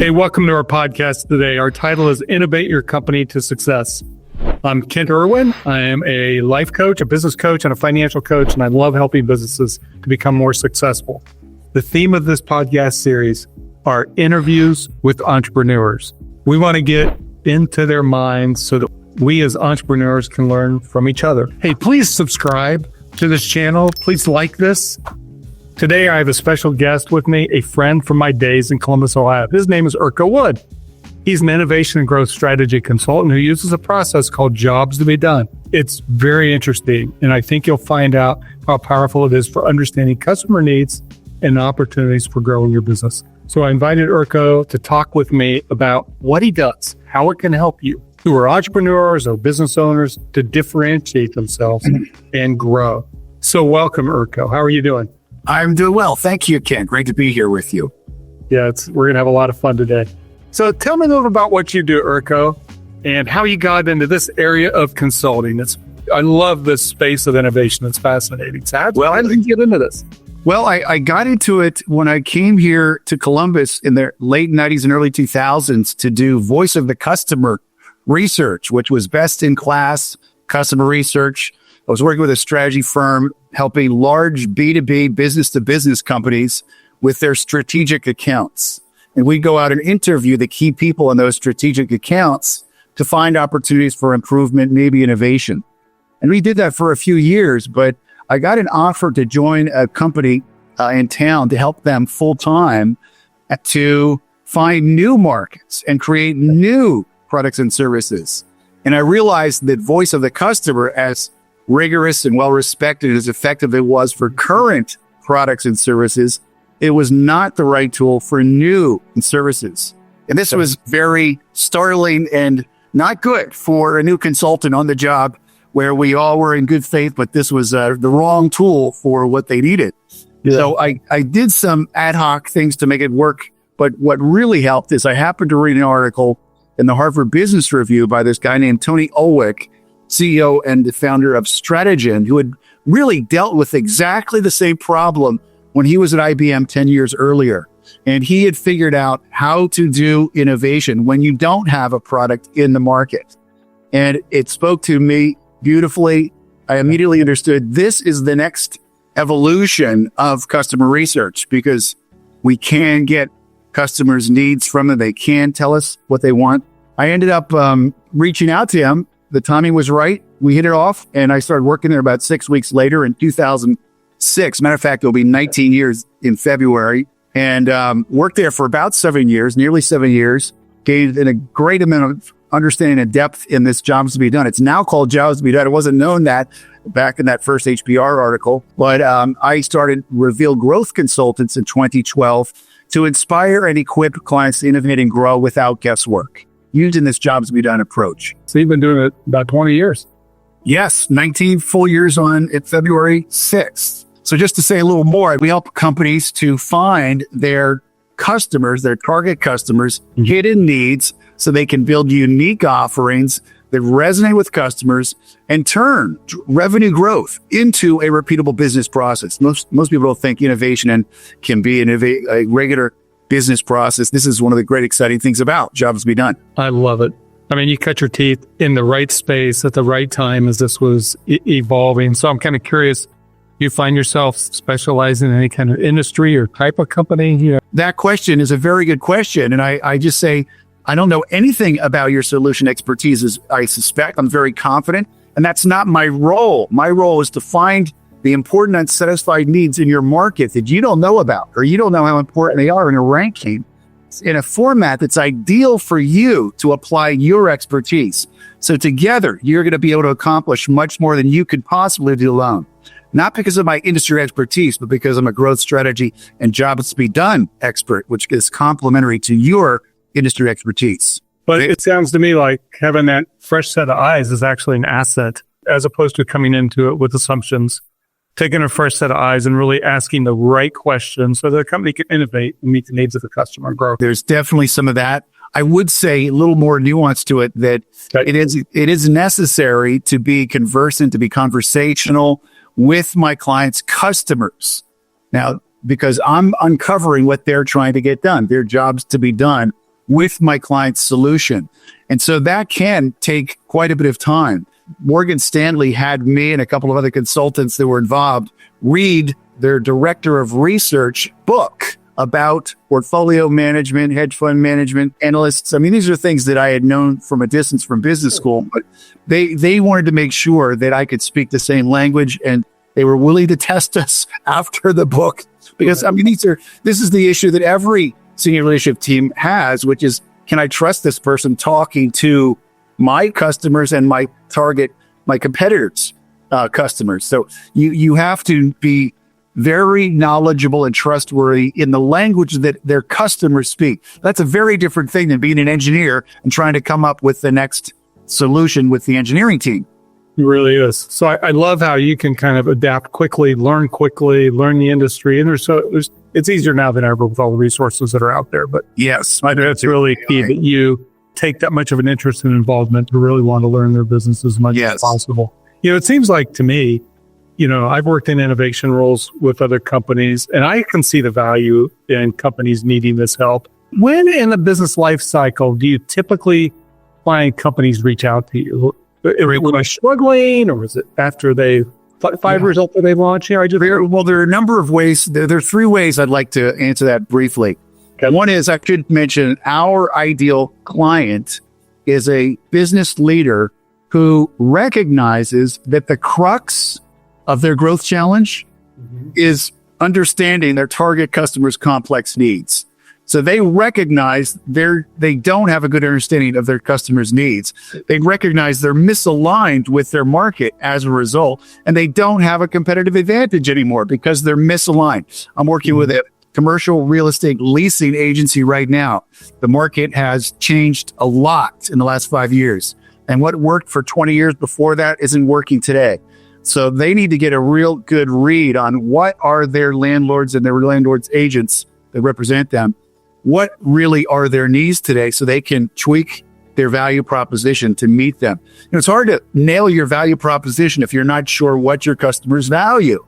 Hey, welcome to our podcast today. Our title is Innovate Your Company to Success. I'm Kent Irwin. I am a life coach, a business coach, and a financial coach, and I love helping businesses to become more successful. The theme of this podcast series are interviews with entrepreneurs. We want to get into their minds so that we as entrepreneurs can learn from each other. Hey, please subscribe to this channel. Please like this. Today, I have a special guest with me, a friend from my days in Columbus, Ohio. His name is Urko Wood. He's an innovation and growth strategy consultant who uses a process called jobs to be done. It's very interesting, and I think you'll find out how powerful it is for understanding customer needs and opportunities for growing your business. So I invited Urko to talk with me about what he does, how it can help you who are entrepreneurs or business owners to differentiate themselves and grow. So welcome, Urko. How are you doing? I'm doing well. Thank you, Ken. Great to be here with you. Yeah, we're going to have a lot of fun today. So tell me a little about what you do, Urko, and how you got into this area of consulting. I love this space of innovation. It's fascinating. So how did you get into this? Well, I got into it when I came here to Columbus in the late 90s and early 2000s to do voice of the customer research, which was best in class customer research. I was working with a strategy firm helping large B2B business-to-business companies with their strategic accounts. And we go out and interview the key people in those strategic accounts to find opportunities for improvement, maybe innovation. And we did that for a few years, but I got an offer to join a company in town to help them full-time to find new markets and create new products and services. And I realized that voice of the customer, as rigorous and well-respected as effective it was for current products and services, it was not the right tool for new services. And this was very startling and not good for a new consultant on the job where we all were in good faith, but this was the wrong tool for what they needed. Yeah. So I did some ad hoc things to make it work. But what really helped is I happened to read an article in the Harvard Business Review by this guy named Tony Ulwick, CEO and the founder of Strategen, who had really dealt with exactly the same problem when he was at IBM 10 years earlier. And he had figured out how to do innovation when you don't have a product in the market. And it spoke to me beautifully. I immediately understood this is the next evolution of customer research because we can get customers' needs from them. They can tell us what they want. I ended up reaching out to him. The timing was right. We hit it off, and I started working there about 6 weeks later in 2006. Matter of fact, it'll be 19 years in February, and worked there for about 7 years, nearly 7 years, gained a great amount of understanding and depth in this jobs to be done. It's now called jobs to be done. It wasn't known that back in that first HBR article, but I started Reveal Growth Consultants in 2012 to inspire and equip clients to innovate and grow without guesswork, using this jobs to be done approach. So you've been doing it about 20 years. Yes, 19 full years on it, February 6th. So just to say a little more, we help companies to find their customers, their target customers, hidden needs, so they can build unique offerings that resonate with customers and turn revenue growth into a repeatable business process. Most people don't think innovation and can be a regular business process. This is one of the great exciting things about jobs to be done. I love it. I mean, you cut your teeth in the right space at the right time as this was evolving. So I'm kind of curious, you find yourself specializing in any kind of industry or type of company? You know? That question is a very good question. And I just say, I don't know anything about your solution expertise, as I suspect. I'm very confident. And that's not my role. My role is to find the important unsatisfied needs in your market that you don't know about, or you don't know how important they are in a ranking, in a format that's ideal for you to apply your expertise. So together, you're going to be able to accomplish much more than you could possibly do alone. Not because of my industry expertise, but because I'm a growth strategy and jobs to be done expert, which is complementary to your industry expertise. But it sounds to me like having that fresh set of eyes is actually an asset, as opposed to coming into it with assumptions, taking a fresh set of eyes and really asking the right questions so that the company can innovate and meet the needs of the customer and grow. There's definitely some of that. I would say a little more nuance to it, that it is necessary to be conversant, to be conversational with my clients' customers. Now, because I'm uncovering what they're trying to get done, their jobs to be done. with my client's solution. And so that can take quite a bit of time. Morgan Stanley had me and a couple of other consultants that were involved read their director of research book about portfolio management, hedge fund management, analysts. I mean, these are things that I had known from a distance from business school, but they wanted to make sure that I could speak the same language, and they were willing to test us after the book. Because I mean, this is the issue that every senior leadership team has, which is, can I trust this person talking to my customers and my competitors' customers? So you have to be very knowledgeable and trustworthy in the language that their customers speak. That's a very different thing than being an engineer and trying to come up with the next solution with the engineering team. It really is. So I love how you can kind of adapt quickly, learn the industry. And it's easier now than ever with all the resources that are out there. But yes, it's really key that you take that much of an interest and involvement to really want to learn their business as much as possible. It seems like to me, I've worked in innovation roles with other companies, and I can see the value in companies needing this help. When in the business life cycle do you typically find companies reach out to you? Were they struggling, or was it after they 5 years after they launched? There are a number of ways. There are 3 ways I'd like to answer that briefly. Okay. One is, I should mention, our ideal client is a business leader who recognizes that the crux of their growth challenge is understanding their target customers' complex needs. So they recognize they don't have a good understanding of their customers' needs. They recognize they're misaligned with their market as a result, and they don't have a competitive advantage anymore because they're misaligned. I'm working with a commercial real estate leasing agency right now. The market has changed a lot in the last 5 years, and what worked for 20 years before that isn't working today. So they need to get a real good read on what are their landlords and their landlords' agents that represent them. What really are their needs today so they can tweak their value proposition to meet them? It's hard to nail your value proposition if you're not sure what your customers value.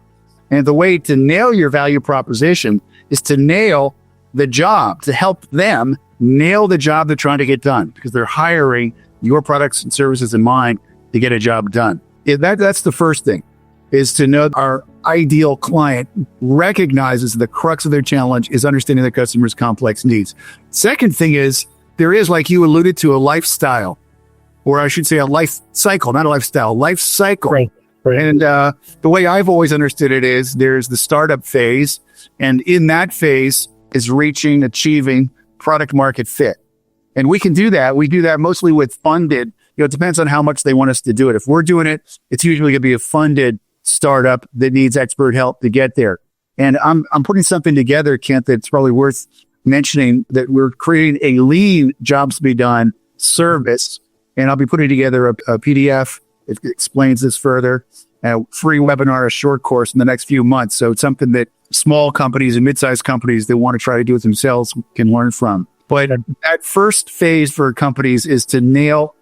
And the way to nail your value proposition is to nail the job, to help them nail the job they're trying to get done, because they're hiring your products and services in mind to get a job done. That's the first thing, is to know our ideal client recognizes the crux of their challenge is understanding the customer's complex needs. Second thing is, there is, like you alluded to, a lifestyle, or I should say a life cycle, not a lifestyle, life cycle. Right. And the way I've always understood it is there's the startup phase, and in that phase is achieving product market fit. And we can do that. We do that mostly with funded. It depends on how much they want us to do it. If we're doing it, it's usually going to be a funded startup that needs expert help to get there. And I'm putting something together, Kent, that's probably worth mentioning, that we're creating a lean jobs to be done service. And I'll be putting together a PDF. It explains this further, a free webinar, a short course in the next few months. So it's something that small companies and mid-sized companies that want to try to do it themselves can learn from. But that first phase for companies is to nail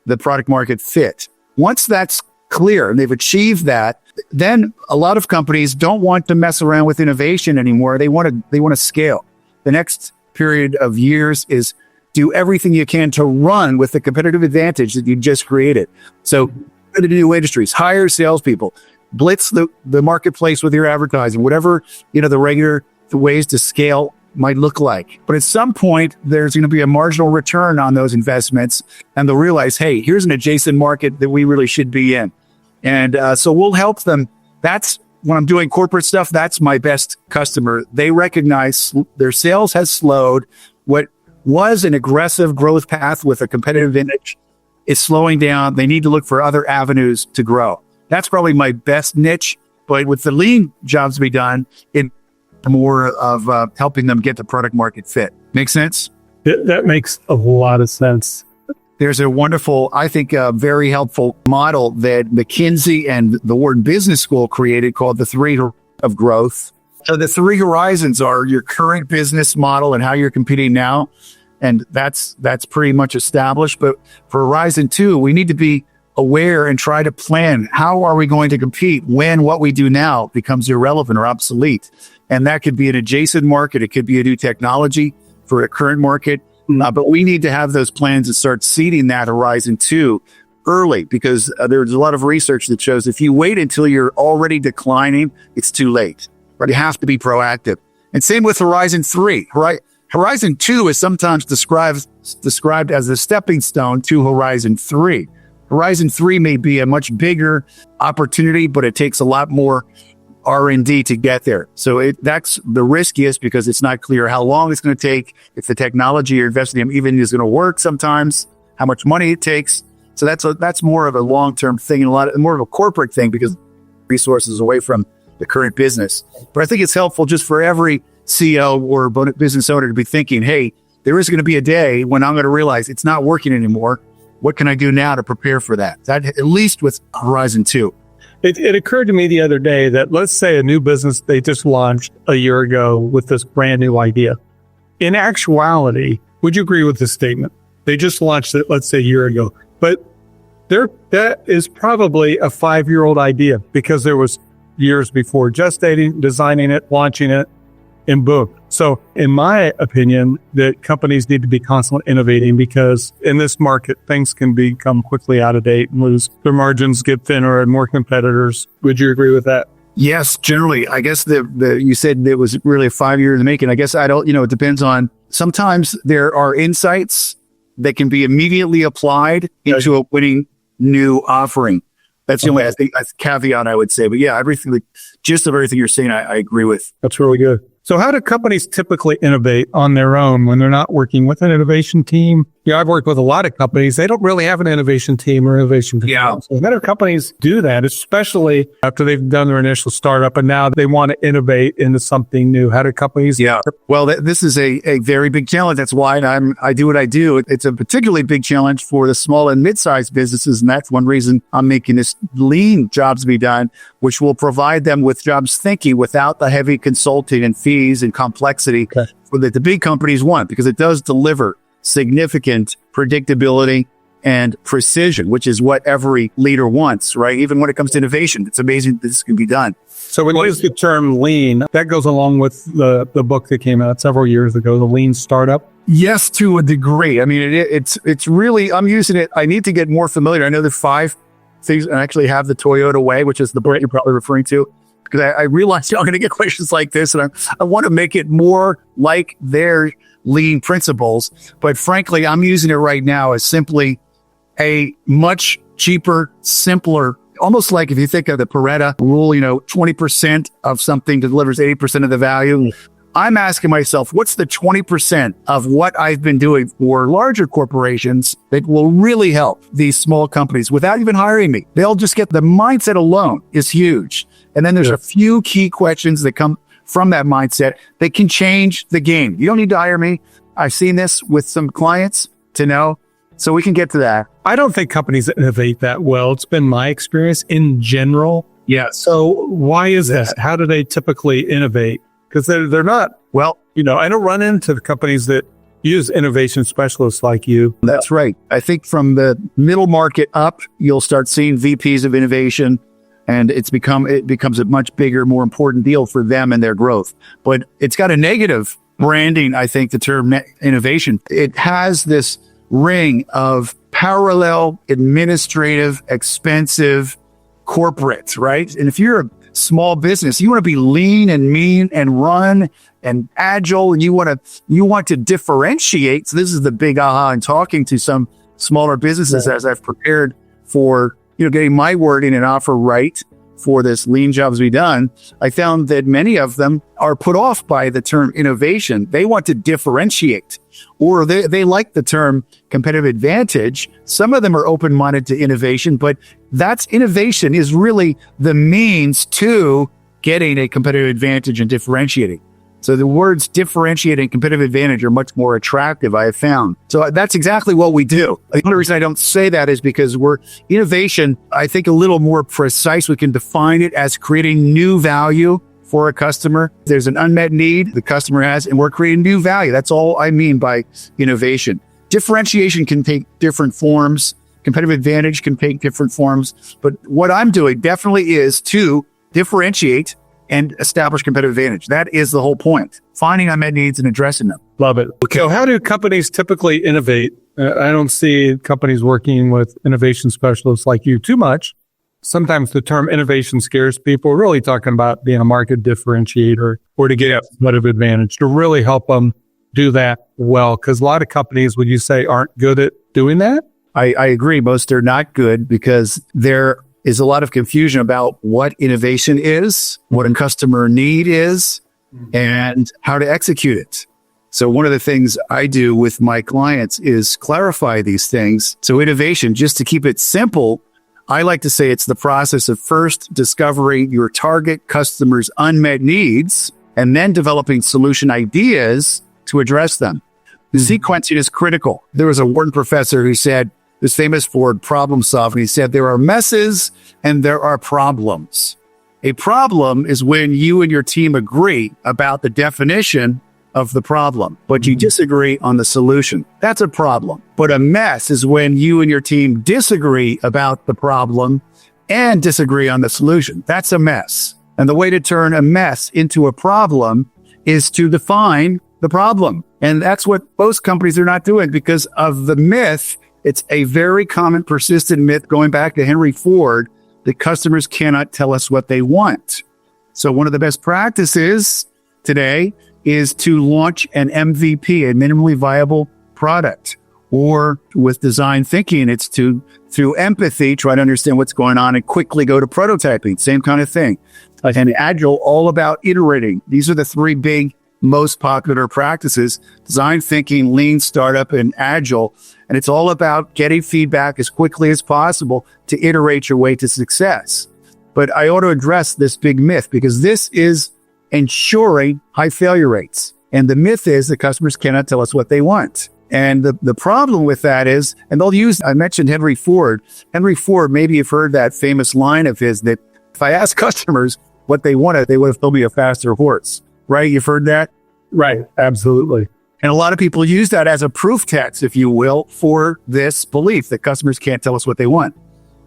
the product market fit. Once that's clear and they've achieved that, then a lot of companies don't want to mess around with innovation anymore. They want to scale. The next period of years is do everything you can to run with the competitive advantage that you just created. So go to new industries, hire salespeople, blitz the marketplace with your advertising, whatever, the ways to scale might look like. But at some point, there's going to be a marginal return on those investments, and they'll realize, hey, here's an adjacent market that we really should be in. And so we'll help them. That's when I'm doing corporate stuff, that's my best customer. They recognize their sales has slowed. What was an aggressive growth path with a competitive advantage is slowing down. They need to look for other avenues to grow. That's probably my best niche. But with the lean jobs to be done, in more of helping them get the product market fit. Make sense? That makes a lot of sense. There's a wonderful, I think, very helpful model that McKinsey and the Wharton Business School created called the 3 of growth. So the 3 horizons are your current business model and how you're competing now. And that's pretty much established. But for Horizon 2, we need to be aware and try to plan. How are we going to compete when what we do now becomes irrelevant or obsolete? And that could be an adjacent market. It could be a new technology for a current market. But we need to have those plans and start seeding that horizon 2 early, because there's a lot of research that shows if you wait until you're already declining, it's too late. Right? You have to be proactive. And same with horizon 3. Right? Horizon 2 is sometimes described as a stepping stone to horizon 3. Horizon 3 may be a much bigger opportunity, but it takes a lot more R&D to get there. So that's the riskiest, because it's not clear how long it's going to take, if the technology you're investing in even is going to work sometimes, how much money it takes. So that's more of a long-term thing, and more of a corporate thing, because resources away from the current business. But I think it's helpful just for every CEO or business owner to be thinking, hey, there is going to be a day when I'm going to realize it's not working anymore. What can I do now to prepare for that? That at least with Horizon 2. It occurred to me the other day that, let's say a new business they just launched a year ago with this brand new idea. In actuality, would you agree with this statement? They just launched it, let's say, a year ago. But that is probably a 5-year-old idea, because there was years before gestating, designing it, launching it, and boom. So in my opinion, that companies need to be constantly innovating, because in this market, things can become quickly out of date and lose their margins, get thinner, and more competitors. Would you agree with that? Yes, generally. I guess you said it was really 5 years in the making. I guess it depends on, sometimes there are insights that can be immediately applied into a winning new offering. That's the only caveat I would say. But yeah, the gist of everything you're saying, I agree with. That's really good. So how do companies typically innovate on their own when they're not working with an innovation team? Yeah, I've worked with a lot of companies. They don't really have an innovation team or innovation team. Yeah. So many companies do that, especially after they've done their initial startup and now they want to innovate into something new. How do companies? Yeah. Well, this is a very big challenge. That's why I do what I do. It's a particularly big challenge for the small and mid-sized businesses. And that's one reason I'm making this lean jobs be done, which will provide them with jobs thinking without the heavy consulting and fees and complexity that the big companies want, because it does deliver significant predictability and precision, which is what every leader wants, right? Even when it comes to innovation, it's amazing that this can be done. So when you use the term lean, that goes along with the book that came out several years ago, The Lean Startup. Yes, to a degree. I mean, it's really, I'm using it. I need to get more familiar. I know the 5 things, and I actually have the Toyota way, which is the book you're probably referring to, because I realize I'm going to get questions like this, and I want to make it more like their lean principles. But frankly, I'm using it right now as simply a much cheaper, simpler, almost like if you think of the Pareto rule, 20% of something delivers 80% of the value. I'm asking myself, what's the 20% of what I've been doing for larger corporations that will really help these small companies without even hiring me? They'll just get the mindset alone is huge. And then there's a few key questions that come from that mindset that can change the game. You don't need to hire me. I've seen this with some clients to know. So we can get to that. I don't think companies innovate that well. It's been my experience in general. Yeah. So why is that? How do they typically innovate? Because they're not, I don't run into the companies that use innovation specialists like you. That's right. I think from the middle market up, you'll start seeing VPs of innovation, and it becomes a much bigger, more important deal for them and their growth. But it's got a negative branding, I think, the term innovation. It has this ring of parallel, administrative, expensive corporates, right? And if you're a small business, you want to be lean and mean and run and agile, and you want to differentiate. So this is the big aha in talking to some smaller businesses as I've prepared for, getting my wording and offer right for this lean jobs be done. I found that many of them are put off by the term innovation. They want to differentiate, or they like the term competitive advantage. Some of them are open-minded to innovation, but innovation is really the means to getting a competitive advantage and differentiating. So the words differentiate and competitive advantage are much more attractive, I have found. So that's exactly what we do. The only reason I don't say that is because innovation, I think, a little more precise. We can define it as creating new value for a customer. There's an unmet need the customer has, and we're creating new value. That's all I mean by innovation. Differentiation can take different forms. Competitive advantage can take different forms. But what I'm doing definitely is to differentiate and establish competitive advantage. That is the whole point. Finding unmet needs and addressing them. Love it. Okay. So how do companies typically innovate? I don't see companies working with innovation specialists like you too much. Sometimes the term innovation scares people. We're really talking about being a market differentiator or to get a competitive advantage, to really help them do that well. Because a lot of companies, would you say, aren't good at doing that? I agree. Most are not good because there is a lot of confusion about what innovation is, what a customer need is, and how to execute it. So one of the things I do with my clients is clarify these things. So innovation, just to keep it simple, I like to say it's the process of first discovering your target customer's unmet needs and then developing solution ideas to address them. The sequencing is critical. There was a Wharton professor who said, this famous word problem solving, he said, there are messes and there are problems. A problem is when you and your team agree about the definition of the problem, but you disagree on the solution. That's a problem. But a mess is when you and your team disagree about the problem and disagree on the solution. That's a mess. And the way to turn a mess into a problem is to define the problem. And that's what most companies are not doing because of the myth. It's a very common, persistent myth going back to Henry Ford that customers cannot tell us what they want. So one of the best practices today is to launch an MVP, a minimally viable product. Or with design thinking, it's to, through empathy, try to understand what's going on and quickly go to prototyping. Same kind of thing. And Agile, all about iterating. These are the three big, most popular practices: design thinking, lean startup, and Agile. And it's all about getting feedback as quickly as possible to iterate your way to success. But I ought to address this big myth because this is ensuring high failure rates. And the myth is that customers cannot tell us what they want. And the problem with that is, and they'll use, I mentioned Henry Ford. Henry Ford, maybe you've heard that famous line of his that if I asked customers what they wanted, they would have told me a faster horse. Right? You've heard that? Right. Absolutely. And a lot of people use that as a proof text, if you will, for this belief that customers can't tell us what they want.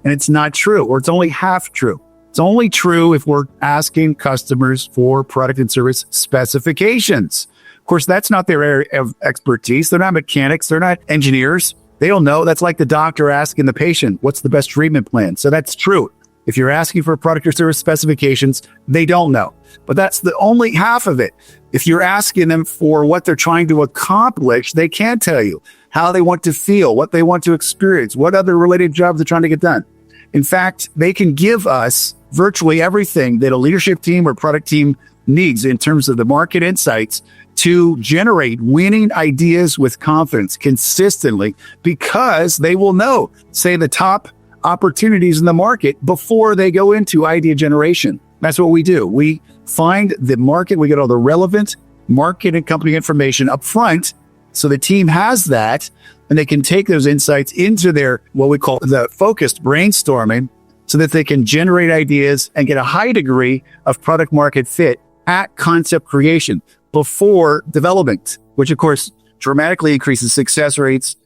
And it's not true, or it's only half true. It's only true if we're asking customers for product and service specifications. Of course, that's not their area of expertise. They're not mechanics. They're not engineers. They don't know. That's like the doctor asking the patient, what's the best treatment plan? So that's true. If you're asking for product or service specifications, they don't know. But that's the only half of it. If you're asking them for what they're trying to accomplish, they can't tell you how they want to feel, what they want to experience, what other related jobs they're trying to get done. In fact, they can give us virtually everything that a leadership team or product team needs in terms of the market insights to generate winning ideas with confidence consistently, because they will know, say, the top opportunities in the market before they go into idea generation. That's what we do. We find the market, we get all the relevant market and company information up front, so the team has that, and they can take those insights into their, what we call the focused brainstorming, so that they can generate ideas and get a high degree of product market fit at concept creation before development, which of course dramatically increases success rates,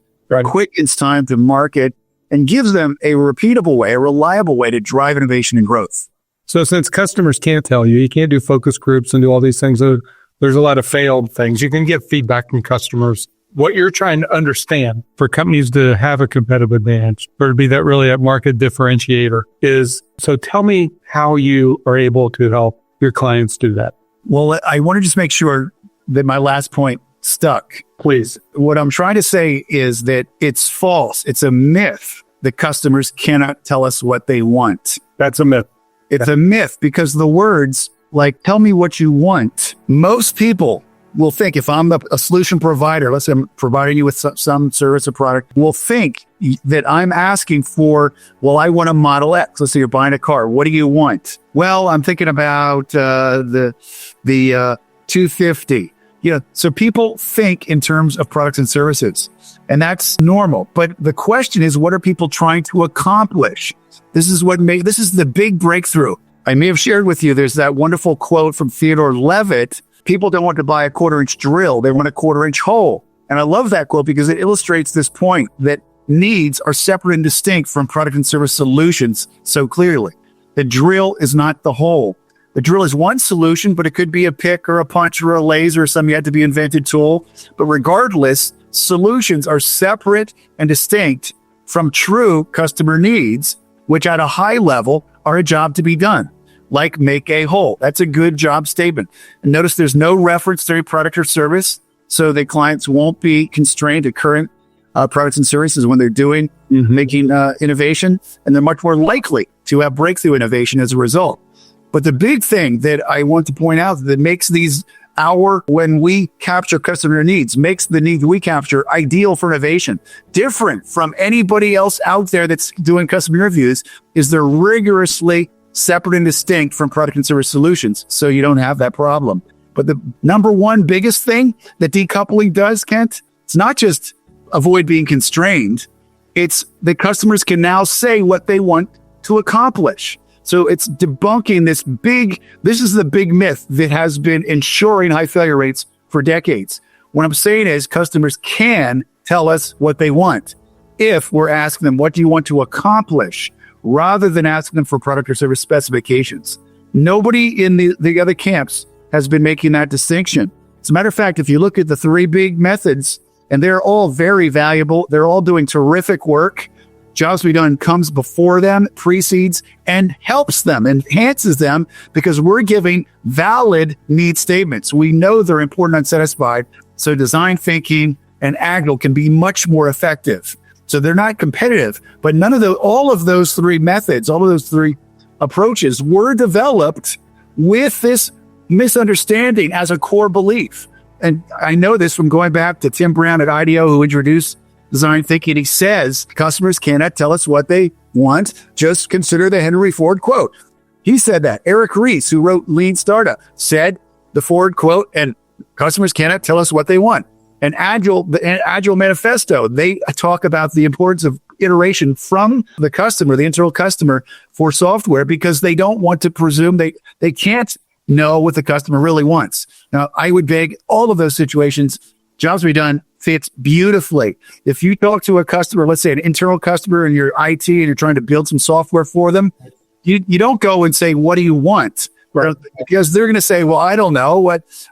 quickens time to market, and gives them a repeatable way, a reliable way to drive innovation and growth. So since customers can't tell you, you can't do focus groups and do all these things. There's a lot of failed things. You can get feedback from customers. What you're trying to understand for companies to have a competitive advantage or to be that really a market differentiator is, so tell me how you are able to help your clients do that. Well, I want to just make sure that my last point stuck. Please. What I'm trying to say is that it's false. It's a myth that customers cannot tell us what they want. That's a myth. It's a myth because the words like, tell me what you want. Most people will think, if I'm a solution provider, let's say I'm providing you with some service or product, will think that I'm asking for, well, I want a Model X. Let's say you're buying a car. What do you want? Well, I'm thinking about the 250. So people think in terms of products and services, and that's normal. But the question is, what are people trying to accomplish? This is the big breakthrough. I may have shared with you, there's that wonderful quote from Theodore Levitt: people don't want to buy a 1/4-inch drill. They want a 1/4-inch hole. And I love that quote because it illustrates this point that needs are separate and distinct from product and service solutions so clearly. The drill is not the hole. The drill is one solution, but it could be a pick or a punch or a laser or some yet to be invented tool. But regardless, solutions are separate and distinct from true customer needs, which at a high level are a job to be done, like make a whole. That's a good job statement. And notice there's no reference to a product or service, so the clients won't be constrained to current products and services when they're doing making innovation, and they're much more likely to have breakthrough innovation as a result. But the big thing that I want to point out that makes these when we capture customer needs, makes the need we capture ideal for innovation, different from anybody else out there that's doing customer interviews, is they're rigorously separate and distinct from product and service solutions. So you don't have that problem. But the number one biggest thing that decoupling does, Kent, it's not just avoid being constrained. It's that customers can now say what they want to accomplish. So it's debunking this is the big myth that has been ensuring high failure rates for decades. What I'm saying is customers can tell us what they want if we're asking them, what do you want to accomplish, rather than asking them for product or service specifications. Nobody in the other camps has been making that distinction. As a matter of fact, if you look at the three big methods, and they're all very valuable, they're all doing terrific work. Jobs to be done comes before them, precedes, and helps them, enhances them, because we're giving valid need statements. We know they're important and unsatisfied. So design thinking and agile can be much more effective. So they're not competitive, but all of those three methods, all of those three approaches were developed with this misunderstanding as a core belief. And I know this from going back to Tim Brown at IDEO, who introduced design thinking. He says, customers cannot tell us what they want. Just consider the Henry Ford quote. He said that. Eric Ries, who wrote Lean Startup, said the Ford quote, and customers cannot tell us what they want. And the Agile Manifesto, they talk about the importance of iteration from the customer, the internal customer, for software, because they don't want to presume they can't know what the customer really wants. Now, I would beg all of those situations, jobs to be done fits beautifully. If you talk to a customer, let's say an internal customer in your IT, and you're trying to build some software for them, you don't go and say, what do you want? Right. Because they're going to say, well, I don't know.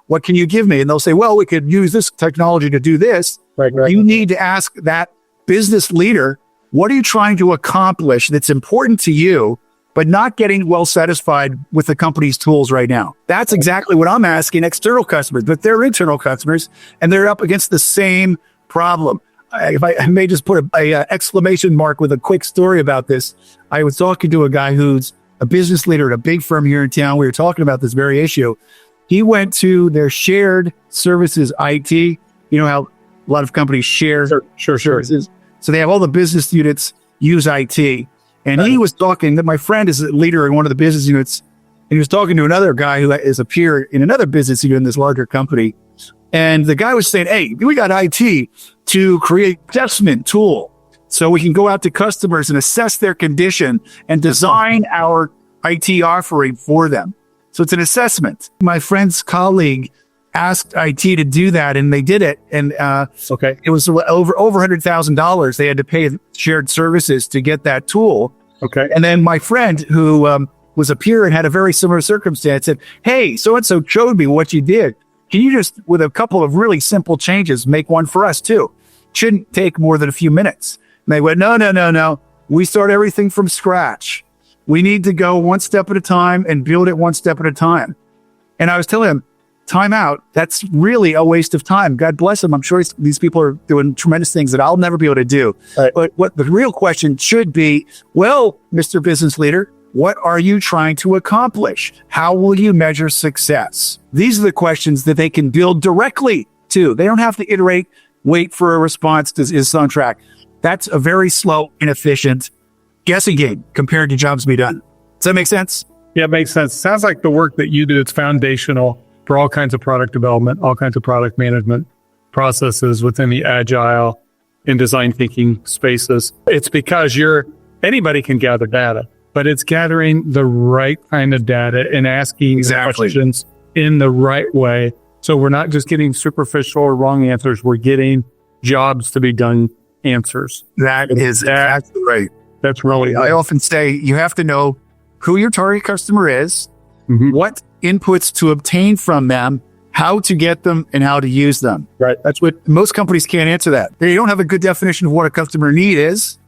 What can you give me? And they'll say, well, we could use this technology to do this. Right. You need to ask that business leader, what are you trying to accomplish that's important to you, but not getting well satisfied with the company's tools right now? That's exactly what I'm asking external customers, but they're internal customers, and they're up against the same problem. If I may just put a exclamation mark with a quick story about this. I was talking to a guy who's a business leader at a big firm here in town. We were talking about this very issue. He went to their shared services IT. You know how a lot of companies share services. So they have all the business units use IT. And he was talking that my friend is a leader in one of the business units. And he was talking to another guy who is a peer in another business unit in this larger company. And the guy was saying, hey, we got IT to create an assessment tool so we can go out to customers and assess their condition and design our IT offering for them. So it's an assessment. My friend's colleague asked IT to do that, and they did it. And it was over $100,000 they had to pay shared services to get that tool. Okay. And then my friend, who was a peer and had a very similar circumstance, said, hey, so-and-so showed me what you did. Can you just, with a couple of really simple changes, make one for us too? Shouldn't take more than a few minutes. And they went, no. We start everything from scratch. We need to go one step at a time and build it one step at a time. And I was telling him, time out, that's really a waste of time. God bless them. I'm sure these people are doing tremendous things that I'll never be able to do. Right. But what the real question should be, well, Mr. Business Leader, what are you trying to accomplish? How will you measure success? These are the questions that they can build directly to. They don't have to iterate, wait for a response to is on track. That's a very slow, inefficient guessing game compared to jobs to be done. Does that make sense? Yeah, it makes sense. Sounds like the work that you do, it's foundational for all kinds of product development, all kinds of product management processes within the agile and design thinking spaces. It's because anybody can gather data, but it's gathering the right kind of data and asking questions in the right way. So we're not just getting superficial or wrong answers. We're getting jobs to be done answers. That is exactly right. That's really, I often say you have to know who your target customer is. what inputs to obtain from them, how to get them, and how to use them. Right. That's what most companies can't answer that. They don't have a good definition of what a customer need is.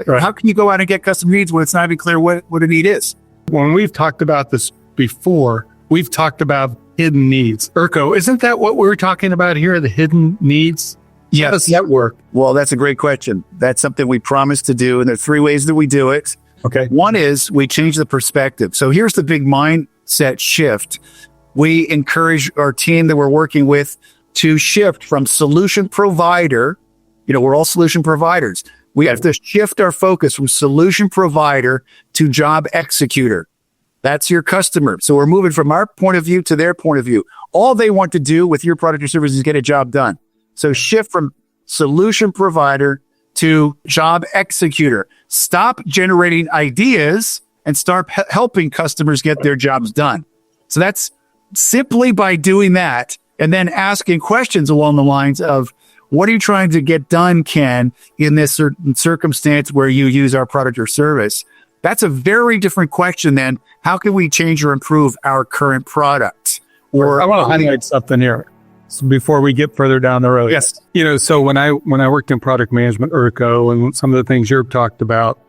Right. How can you go out and get customer needs when it's not even clear what a need is? When we've talked about this before, we've talked about hidden needs. Urko, isn't that what we're talking about here, the hidden needs? Yes. How does that work? Well, that's a great question. That's something we promised to do, and there are 3 ways that we do it. Okay. One is we change the perspective. So here's the big mindset shift. We encourage our team that we're working with to shift from solution provider. We're all solution providers. We have to shift our focus from solution provider to job executor. That's your customer. So we're moving from our point of view to their point of view. All they want to do with your product or service is get a job done. So shift from solution provider to job executor. Stop generating ideas and start helping customers get their jobs done. So that's simply by doing that and then asking questions along the lines of, what are you trying to get done, Ken, in this certain circumstance where you use our product or service? That's a very different question than how can we change or improve our current product? Or I want to highlight something here. So before we get further down the road. Yes. So when I worked in product management, Urko, and some of the things you've talked about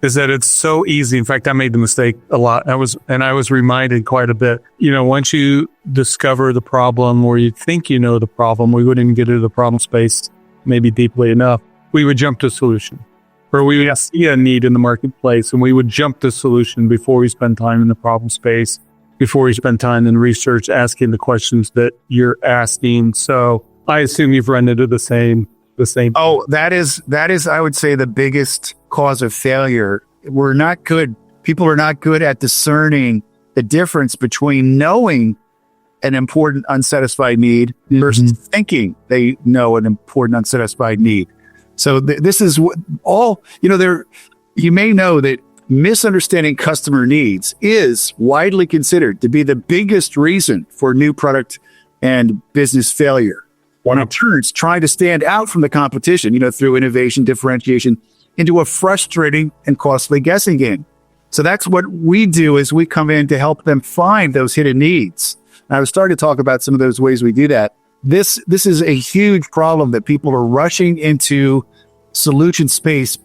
is that it's so easy. In fact, I made the mistake a lot. I was reminded quite a bit. Once you discover the problem or you think you know the problem, we wouldn't even get into the problem space maybe deeply enough. We would jump to solution. Or we would see a need in the marketplace and we would jump to solution before we spend time in the problem space, before we spend time in research, asking the questions that you're asking. So I assume you've run into the same. Oh, that is, I would say, the biggest cause of failure. We're not good. People are not good at discerning the difference between knowing an important unsatisfied need versus thinking they know an important unsatisfied need. So this is all, you may know that misunderstanding customer needs is widely considered to be the biggest reason for new product and business failure. When it turns trying to stand out from the competition, through innovation, differentiation, into a frustrating and costly guessing game. So that's what we do is we come in to help them find those hidden needs. And I was starting to talk about some of those ways we do that. This is a huge problem that people are rushing into solution space,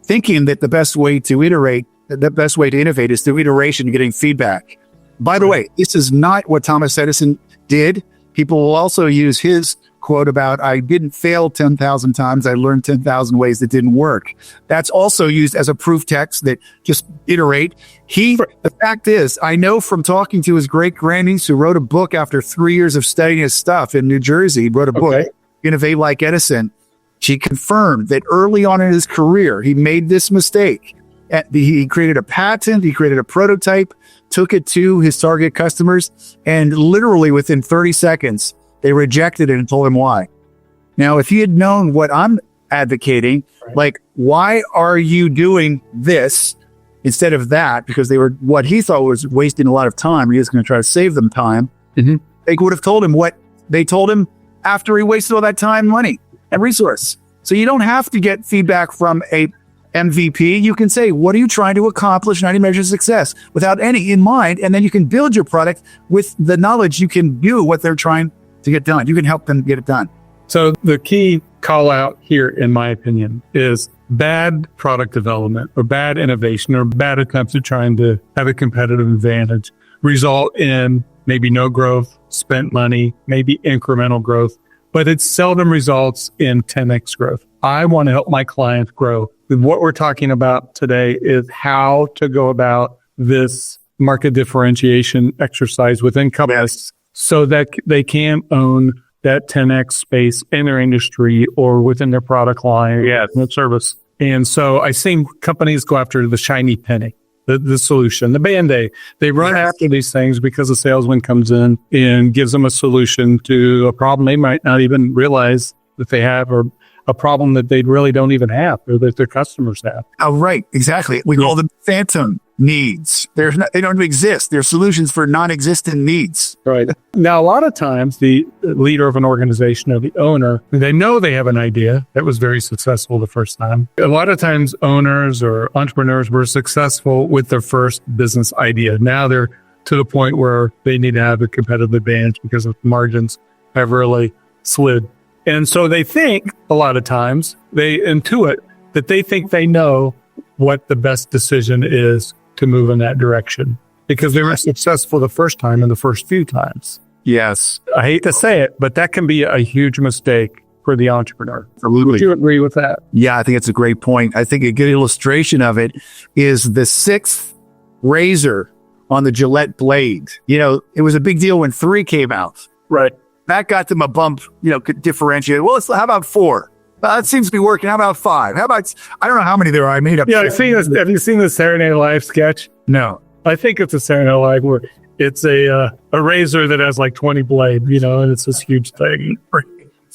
thinking that the best way to innovate is through iteration and getting feedback. By the way, this is not what Thomas Edison did. People will also use his quote about, I didn't fail 10,000 times. I learned 10,000 ways that didn't work. That's also used as a proof text that just iterate. The fact is, I know from talking to his great grannies who wrote a book after 3 years of studying his stuff in New Jersey, he wrote a book, Innovate Like Edison. She confirmed that early on in his career, he made this mistake. He created a patent, he created a prototype, took it to his target customers, and literally within 30 seconds, they rejected it and told him why. Now, if he had known what I'm advocating, like, why are you doing this instead of that? Because they were, what he thought was wasting a lot of time. He was going to try to save them time. They would have told him what they told him after he wasted all that time, money, and resource. So you don't have to get feedback from a MVP. You can say, what are you trying to accomplish? 90 measures of success without any in mind. And then you can build your product with the knowledge you can do what they're trying to get done. You can help them get it done. So the key call out here, in my opinion, is bad product development or bad innovation or bad attempts at trying to have a competitive advantage result in maybe no growth, spent money, maybe incremental growth, but it seldom results in 10x growth. I want to help my clients grow. What we're talking about today is how to go about this market differentiation exercise within companies so that they can own that 10x space in their industry or within their product line, their service. And so I see companies go after the shiny penny, the solution, the Band-Aid. They run after these things because a salesman comes in and gives them a solution to a problem they might not even realize that they have, or a problem that they really don't even have or that their customers have. Oh, right. Exactly. We call them phantom needs. They don't exist. They're solutions for non-existent needs. Right. Now, a lot of times the leader of an organization or the owner, they know they have an idea that was very successful the first time. A lot of times owners or entrepreneurs were successful with their first business idea. Now they're to the point where they need to have a competitive advantage because the margins have really slid. And so they think a lot of times, they intuit that they think they know what the best decision is to move in that direction because they were successful the first time and the first few times. Yes. I hate to say it, but that can be a huge mistake for the entrepreneur. Absolutely. Would you agree with that? Yeah, I think it's a great point. I think a good illustration of it is the 6th razor on the Gillette blade. You know, it was a big deal when 3 came out. Right. That got them a bump, you know, could differentiate. Well, how about 4? That seems to be working. How about 5? How about, I don't know how many there are. I made up. Yeah, have you seen the Saturday Night Live sketch? No. I think it's a Saturday Night Live where it's a razor that has like 20 blades, you know, and it's this huge thing.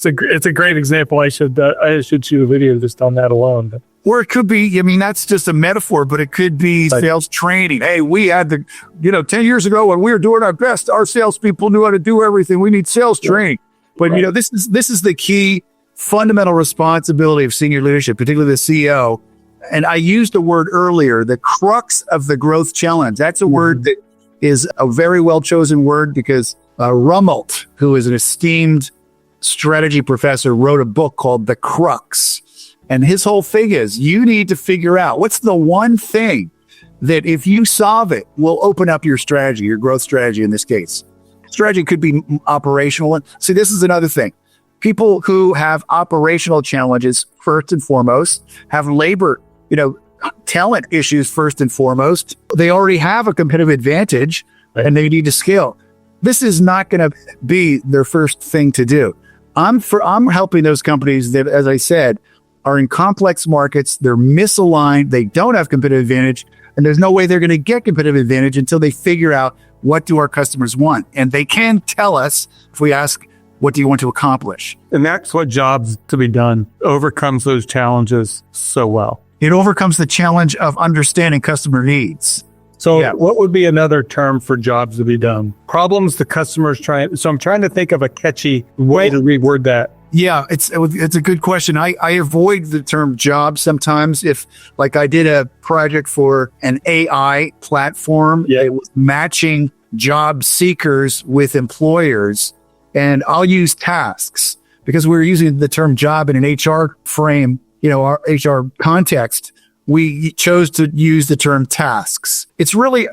It's a great example. I should shoot a video just on that alone. Or it could be, I mean, that's just a metaphor, but it could be sales training. Hey, we had 10 years ago when we were doing our best, our salespeople knew how to do everything. We need sales training. But, you know, this is the key fundamental responsibility of senior leadership, particularly the CEO. And I used a word earlier, the crux of the growth challenge. That's a word that is a very well chosen word because Rummelt, who is an esteemed strategy professor, wrote a book called The Crux. And his whole thing is you need to figure out what's the one thing that if you solve it will open up your strategy, your growth strategy in this case. Strategy could be operational. And see, this is another thing. People who have operational challenges, first and foremost, have labor, talent issues first and foremost. They already have a competitive advantage and they need to scale. This is not going to be their first thing to do. I'm helping those companies that, as I said, are in complex markets. They're misaligned. They don't have competitive advantage. And there's no way they're going to get competitive advantage until they figure out what do our customers want. And they can tell us if we ask, what do you want to accomplish? And that's what Jobs to be Done overcomes those challenges so well. It overcomes the challenge of understanding customer needs. So what would be another term for Jobs to be done? Problems the customer's trying. So I'm trying to think of a catchy way to reword that. Yeah, it's a good question. I avoid the term job sometimes. If like I did a project for an AI platform, it was matching job seekers with employers, and I'll use tasks because we're using the term job in an HR frame, our HR context. We chose to use the term tasks. It's really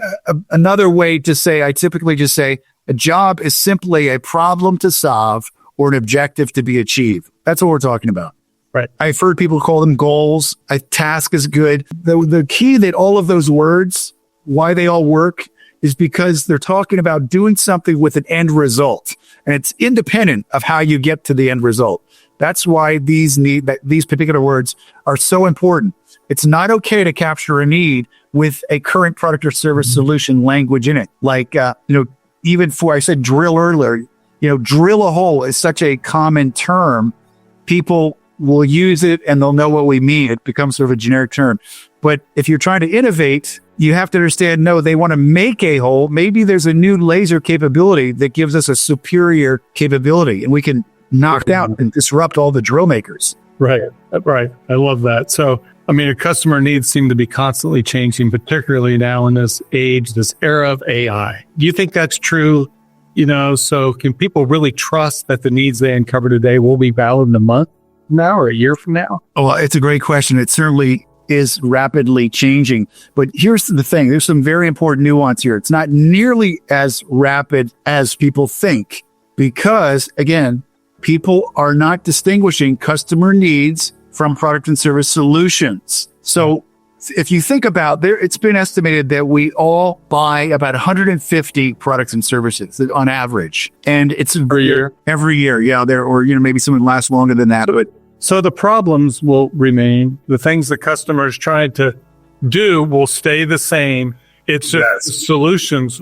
another way to say, I typically just say a job is simply a problem to solve or an objective to be achieved. That's what we're talking about. Right. I've heard people call them goals. A task is good. The key that all of those words, why they all work, is because they're talking about doing something with an end result. And it's independent of how you get to the end result. That's why these particular words are so important. It's not okay to capture a need with a current product or service solution language in it. Like, even for, I said drill earlier, drill a hole is such a common term. People will use it and they'll know what we mean. It becomes sort of a generic term. But if you're trying to innovate, you have to understand, no, they want to make a hole. Maybe there's a new laser capability that gives us a superior capability and we can knock down and disrupt all the drill makers. Right. I love that. So, a customer needs seem to be constantly changing, particularly now in this age, this era of AI. Do you think that's true? So can people really trust that the needs they uncover today will be valid in a month from now or a year from now? Oh, it's a great question. It certainly is rapidly changing. But here's the thing. There's some very important nuance here. It's not nearly as rapid as people think because, again, people are not distinguishing customer needs from product and service solutions. So if you think about it's been estimated that we all buy about 150 products and services on average. And it's every year. Yeah. Maybe some last longer than that. But so the problems will remain. The things the customers trying to do will stay the same. It's just solutions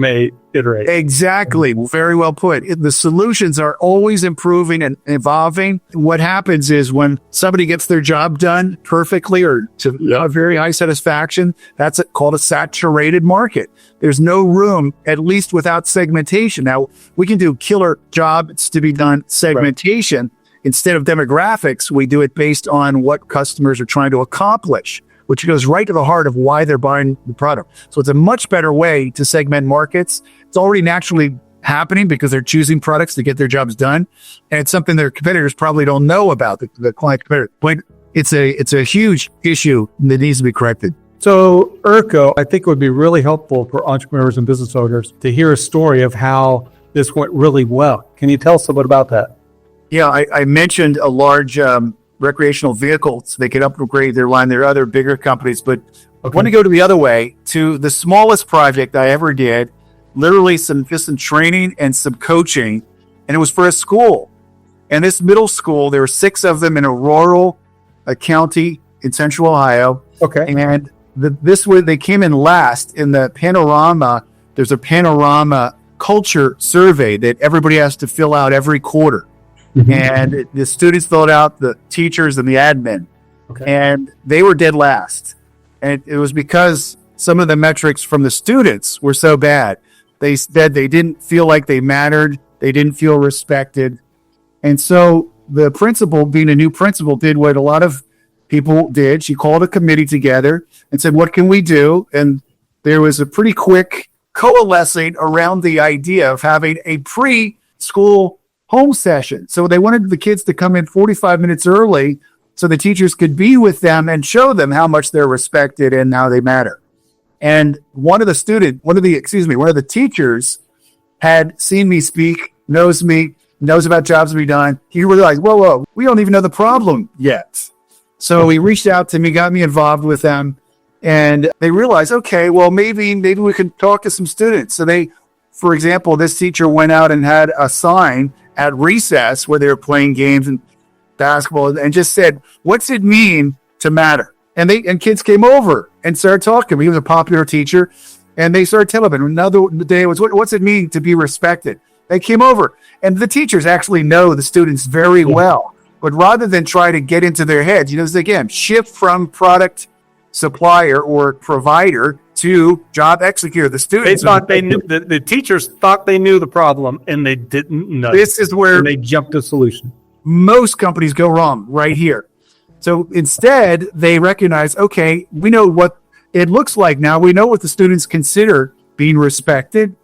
may iterate. Exactly. Very well put. The solutions are always improving and evolving. What happens is when somebody gets their job done perfectly or to a very high satisfaction, that's called a saturated market. There's no room, at least without segmentation. Now, we can do killer jobs to be done segmentation. Right. Instead of demographics, we do it based on what customers are trying to accomplish. which goes right to the heart of why they're buying the product. So it's a much better way to segment markets. It's already naturally happening because they're choosing products to get their jobs done. And it's something their competitors probably don't know about, the client competitor. But it's a huge issue that needs to be corrected. So, Urko, I think it would be really helpful for entrepreneurs and business owners to hear a story of how this went really well. Can you tell us a bit about that? Yeah, I mentioned a large recreational vehicle, so they could upgrade their line. There are other bigger companies, but I want to go to the other way, to the smallest project I ever did, literally some training and some coaching, and it was for a school. And this middle school, there were 6 of them in a rural county in central Ohio. Okay. And they came in last in the panorama. There's a panorama culture survey that everybody has to fill out every quarter. Mm-hmm. And the students filled out, the teachers and the admin. Okay. And they were dead last. And it was because some of the metrics from the students were so bad. They said they didn't feel like they mattered. They didn't feel respected. And so the principal, being a new principal, did what a lot of people did. She called a committee together and said, what can we do? And there was a pretty quick coalescing around the idea of having a pre-school home session. So they wanted the kids to come in 45 minutes early so the teachers could be with them and show them how much they're respected and how they matter. And one of the teachers had seen me speak, knows me, knows about jobs to be done. He realized, whoa, we don't even know the problem yet. So he reached out to me, got me involved with them, and they realized, okay, well, maybe we can talk to some students. So for example, this teacher went out and had a sign at recess where they were playing games and basketball and just said, what's it mean to matter? And kids came over and started talking. He was a popular teacher, and they started telling him. Another day was, what's it mean to be respected? They came over, and the teachers actually know the students very well. But rather than try to get into their heads, again, shift from product supplier or provider to job executor. The students the teachers thought they knew the problem, and they didn't know. This is where they jumped to solution. Most companies go wrong right here. So instead, they recognize, okay, we know what it looks like now. We know what the students consider being respected,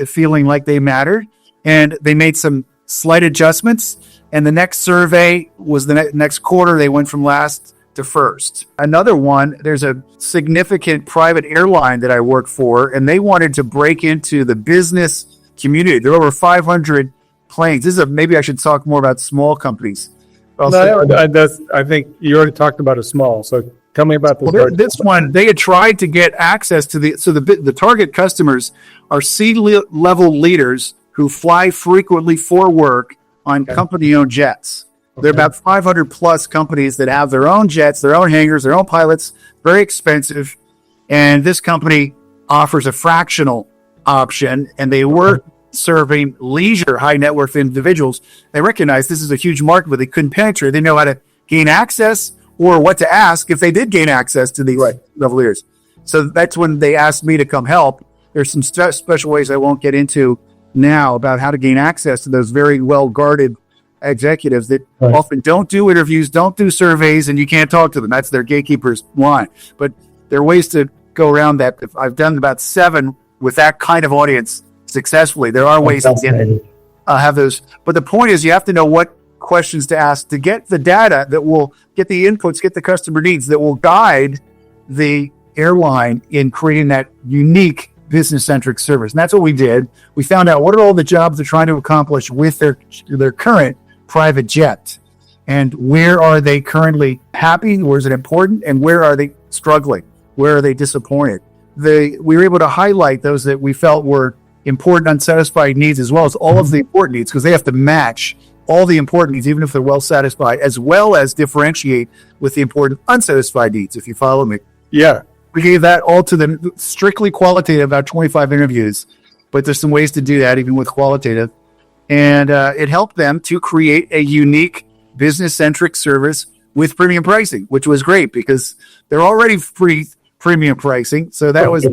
feeling like they mattered, and they made some slight adjustments. And the next survey was the next quarter. They went from last to first. Another one, there's a significant private airline that I work for, and they wanted to break into the business community. There are over 500 planes. Maybe I should talk more about small companies. I think you already talked about a small. So tell me about this. Well, this one, they had tried to get access to the target customers are C-level leaders who fly frequently for work on company-owned jets. Okay. There are about 500 plus companies that have their own jets, their own hangars, their own pilots, very expensive. And this company offers a fractional option, and they were serving leisure, high net worth individuals. They recognize this is a huge market, but they couldn't penetrate. They know how to gain access or what to ask if they did gain access to these level leaders. So that's when they asked me to come help. There's some special ways I won't get into now about how to gain access to those very well-guarded executives that often don't do interviews, don't do surveys, and you can't talk to them. That's their gatekeeper's line. But there are ways to go around that. I've done about 7 with that kind of audience successfully. There are ways to have those. But the point is you have to know what questions to ask to get the data that will get the inputs, get the customer needs that will guide the airline in creating that unique business-centric service. And that's what we did. We found out what are all the jobs they're trying to accomplish with their current private jet, and where are they currently happy, where is it important, and where are they struggling, where are they disappointed. We were able to highlight those that we felt were important unsatisfied needs, as well as all of the important needs, because they have to match all the important needs, even if they're well satisfied, as well as differentiate with the important unsatisfied needs, if you follow me. Yeah. We gave that all to them, strictly qualitative, about 25 interviews, but there's some ways to do that even with qualitative. And it helped them to create a unique business-centric service with premium pricing, which was great because they're already free premium pricing. So that was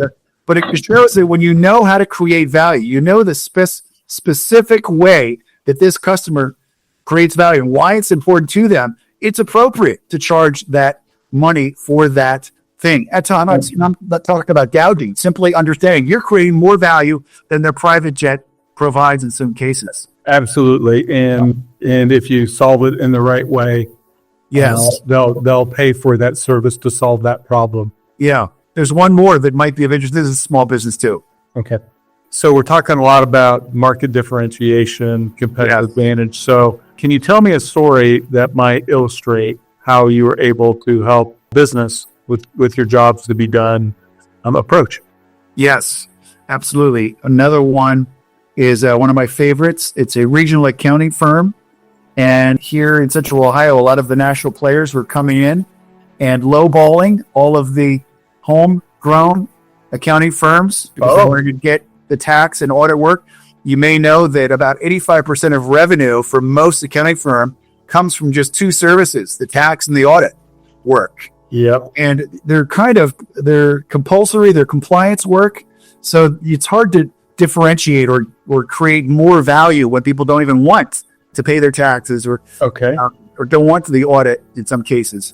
but it shows that when you know how to create value, you know the specific way that this customer creates value and why it's important to them, it's appropriate to charge that money for that thing. At times, I'm not talking about gouging, simply understanding you're creating more value than their private jet provides in some cases. Absolutely. And if you solve it in the right way, Yes. they'll pay for that service to solve that problem. Yeah. There's one more that might be of interest. This is small business too. Okay. So we're talking a lot about market differentiation, competitive advantage. So can you tell me a story that might illustrate how you were able to help business with your jobs to be done approach? Yes, absolutely. Another one is one of my favorites. It's a regional accounting firm. And here in Central Ohio, a lot of the national players were coming in and lowballing all of the homegrown accounting firms because they wanted to get the tax and audit work. You may know that about 85% of revenue for most accounting firm comes from just two services, the tax and the audit work. Yep. And they're compulsory, they're compliance work. So it's hard to differentiate or create more value when people don't even want to pay their taxes or don't want the audit in some cases.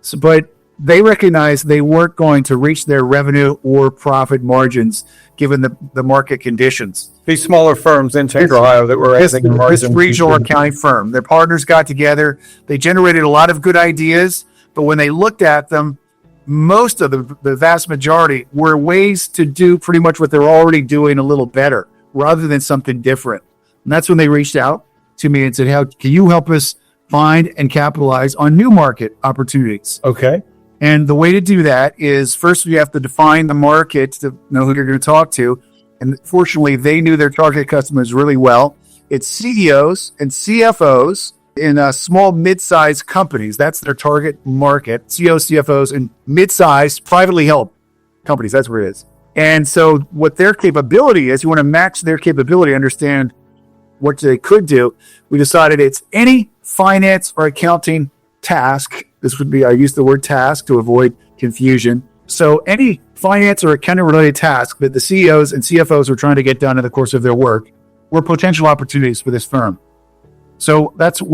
So, but they recognized they weren't going to reach their revenue or profit margins given the market conditions. These smaller firms in Central Ohio that were This regional accounting firm, their partners got together. They generated a lot of good ideas, but when they looked at them, most of the vast majority were ways to do pretty much what they're already doing a little better rather than something different. And that's when they reached out to me and said, how can you help us find and capitalize on new market opportunities? Okay. And the way to do that is first you have to define the market to know who you're going to talk to. And fortunately, they knew their target customers really well. It's CEOs and CFOs in small, mid-sized companies. That's their target market. CEOs, CFOs, and mid-sized, privately held companies. That's where it is. And so what their capability is, you want to match their capability, understand what they could do. We decided it's any finance or accounting task. This would be, I use the word task to avoid confusion. So any finance or accounting related task that the CEOs and CFOs are trying to get done in the course of their work were potential opportunities for this firm. So that's what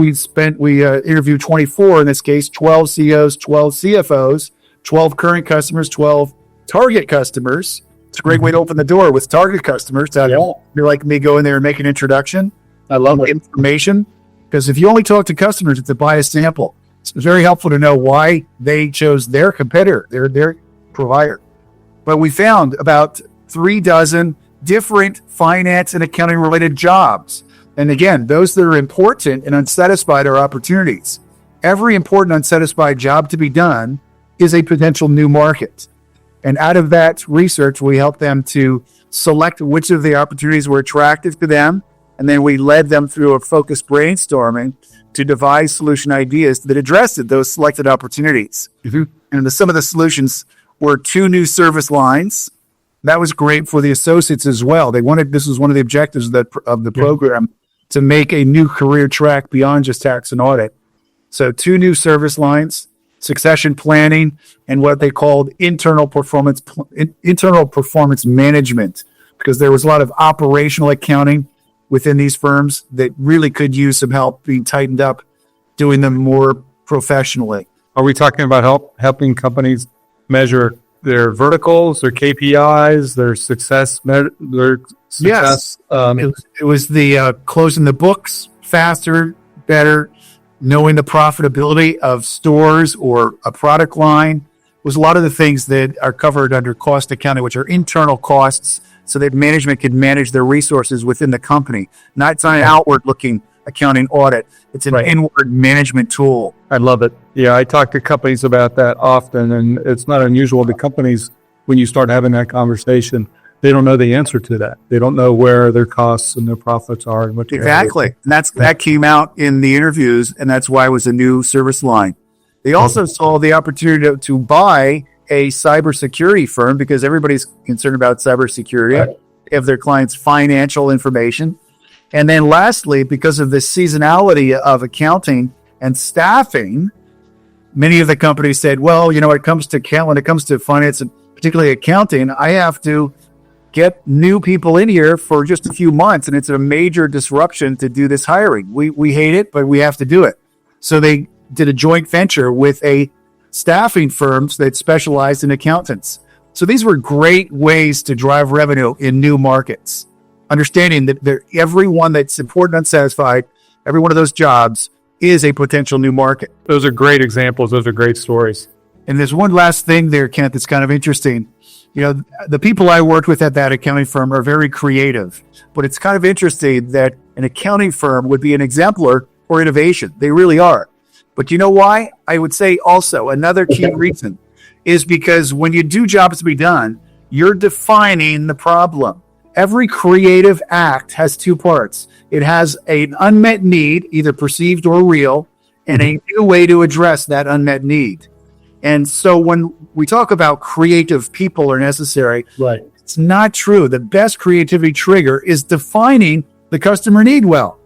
we interviewed 24, in this case, 12 CEOs, 12 CFOs, 12 current customers, 12 target customers. It's a great way to open the door with target customers. You're like me, go in there and make an introduction. I love information, because if you only talk to customers, it's a biased sample. It's very helpful to know why they chose their competitor, their provider. But we found about 36 different finance and accounting related jobs. And again, those that are important and unsatisfied are opportunities. Every important unsatisfied job to be done is a potential new market. And out of that research, we helped them to select which of the opportunities were attractive to them. And then we led them through a focused brainstorming to devise solution ideas that addressed those selected opportunities. And some of the solutions were 2 new service lines. That was great for the associates as well. This was one of the objectives of the program, to make a new career track beyond just tax and audit. So 2 new service lines, succession planning, and what they called internal performance management, because there was a lot of operational accounting within these firms that really could use some help being tightened up, doing them more professionally. Are we talking about helping companies measure their verticals, their KPIs, their success? Yes. It was the closing the books faster, better, knowing the profitability of stores or a product line. It was a lot of the things that are covered under cost accounting, which are internal costs, so that management can manage their resources within the company. Not an outward-looking accounting audit. It's an inward management tool. I love it. Yeah, I talk to companies about that often, and it's not unusual to companies, when you start having that conversation, they don't know the answer to that. They don't know where their costs and their profits are. And what exactly. And that came out in the interviews, and that's why it was a new service line. They also saw the opportunity to buy a cybersecurity firm, because everybody's concerned about cybersecurity of their clients' financial information. And then lastly, because of the seasonality of accounting and staffing, many of the companies said, well, when it comes to finance and particularly accounting, I have to get new people in here for just a few months, and it's a major disruption to do this hiring. We hate it, but we have to do it. So they did a joint venture with a staffing firms that specialized in accountants. So these were great ways to drive revenue in new markets. Understanding that everyone that's important, unsatisfied, every one of those jobs is a potential new market. Those are great examples. Those are great stories. And there's one last thing there, Kent, that's kind of interesting. You know, the people I worked with at that accounting firm are very creative, but it's kind of interesting that an accounting firm would be an exemplar for innovation. They really are. But you know why? I would say also another key reason is because when you do jobs to be done, you're defining the problem. Every creative act has two parts. It has an unmet need, either perceived or real, and a new way to address that unmet need. And so when we talk about creative people are necessary, Right. it's not true. The best creativity trigger is defining the customer need well.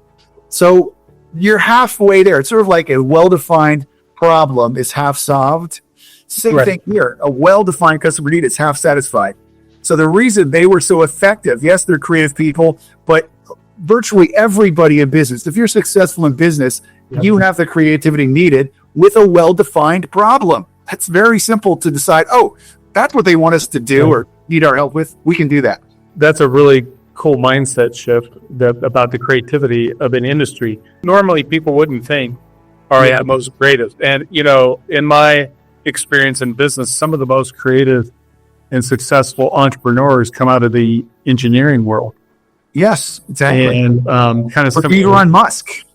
So you're halfway there. It's sort of like a well-defined problem is half solved. Same Right. thing here. A well-defined customer need is half satisfied. So the reason they were so effective, yes, they're creative people, but virtually everybody in business, if you're successful in business, you have the creativity needed with a well-defined problem. That's very simple to decide, oh, that's what they want us to do or need our help with. We can do that. That's a really cool mindset shift about the creativity of an industry. Normally, people wouldn't think, all right, the most creative. And, you know, in my experience in business, some of the most creative and successful entrepreneurs come out of the engineering world. Yes, exactly. And kind of Elon Musk.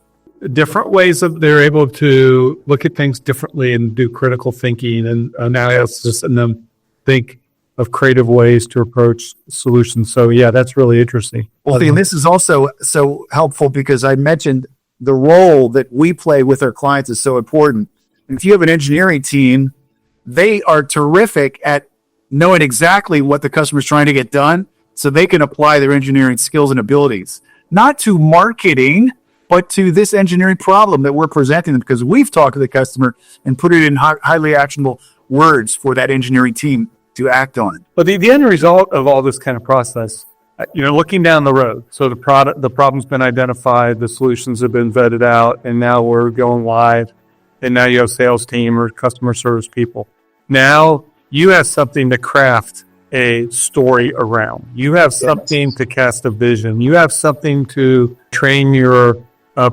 different ways of they're able to look at things differently and do critical thinking and analysis and then think of creative ways to approach solutions. So yeah, that's really interesting. Well, and this is also so helpful because I mentioned the role that we play with our clients is so important. And if you have an engineering team, they are terrific at knowing exactly what the customer is trying to get done so they can apply their engineering skills and abilities, not to marketing, but to this engineering problem that we're presenting them because we've talked to the customer and put it in highly actionable words for that engineering team to act on. But the end result of all this kind of process, you know, looking down the road, so the problem's been identified, the solutions have been vetted out, and now we're going live, and now you have sales team or customer service people. Now you have something to craft a story around. You have something to cast a vision. You have something to train your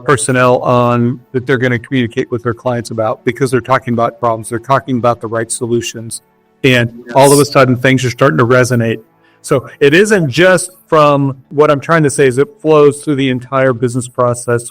personnel on that they're going to communicate with their clients about because they're talking about problems. They're talking about the right solutions. And all of a sudden things are starting to resonate. So it isn't just from what I'm trying to say is it flows through the entire business process.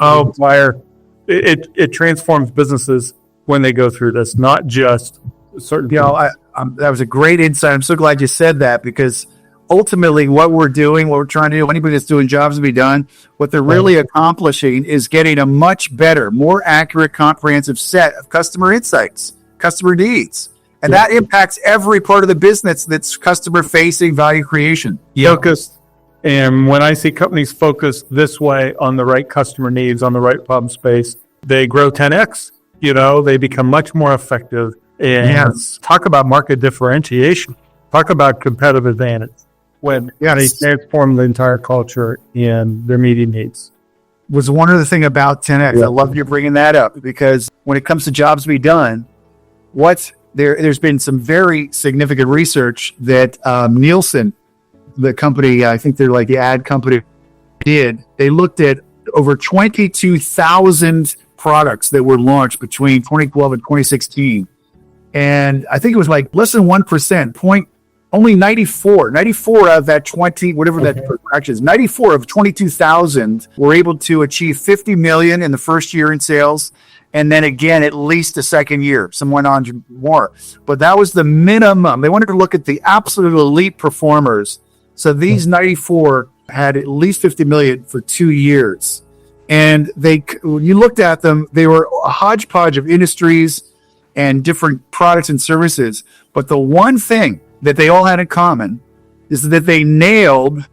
It transforms businesses when they go through this, not just certain. You know, that was a great insight. I'm so glad you said that because ultimately what we're doing, what we're trying to do, anybody that's doing jobs to be done, what they're really accomplishing is getting a much better, more accurate, comprehensive set of customer insights, customer needs. And that impacts every part of the business that's customer facing value creation. Focused. And when I see companies focus this way on the right customer needs, on the right problem space, they grow 10x, you know, they become much more effective. And talk about market differentiation, talk about competitive advantage when they transform the entire culture and their meeting needs. Was one other thing about 10x. I love you bringing that up because when it comes to jobs to be done, there's been some very significant research that Nielsen, the company, I think they're like the ad company, did. They looked at over 22,000 products that were launched between 2012 and 2016. And I think it was like less than 1%, only 94 out of that 20, whatever that fraction is, 94 of 22,000 were able to achieve 50 million in the first year in sales. And then again, at least the second year, some went on more. But that was the minimum. They wanted to look at the absolute elite performers. So these 94 had at least 50 million for 2 years. And when you looked at them, they were a hodgepodge of industries and different products and services. But the one thing that they all had in common is that they nailed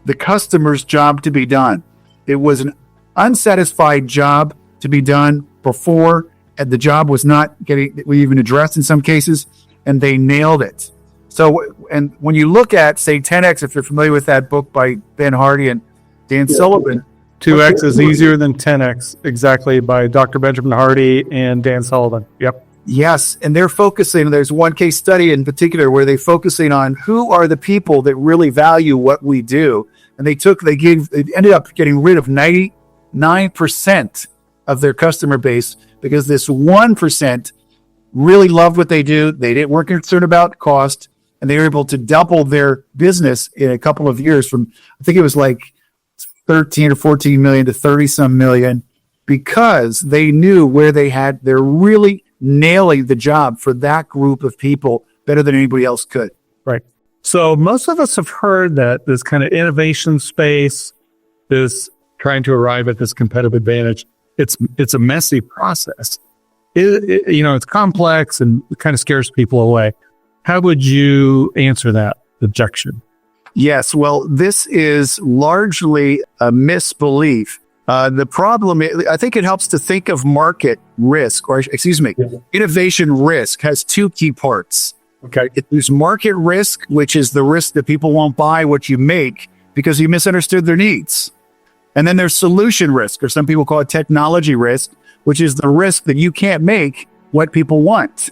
the customer's job to be done. It was an unsatisfied job to be done before, and the job was not getting even addressed in some cases, and they nailed it. So, and when you look at, say, 10X, if you're familiar with that book by Ben Hardy and Dan Sullivan, 2X is easier than 10X, exactly, by Dr. Benjamin Hardy and Dan Sullivan. Yep. Yes. And they're focusing, there's one case study in particular where they're focusing on who are the people that really value what we do. And they ended up getting rid of 99% of their customer base because this 1% really loved what they do. They weren't concerned about cost, and they were able to double their business in a couple of years from, I think it was like 13 or 14 million to 30 some million, because they knew where they're really nailing the job for that group of people better than anybody else could. Right. So most of us have heard that this kind of innovation space, this trying to arrive at this competitive advantage, it's a messy process. It's complex and it kind of scares people away. How would you answer that objection? Yes. Well, this is largely a misbelief. The problem, I think it helps to think of market risk, innovation risk has two key parts. Okay. There's market risk, which is the risk that people won't buy what you make because you misunderstood their needs. And then there's solution risk, or some people call it technology risk, which is the risk that you can't make what people want.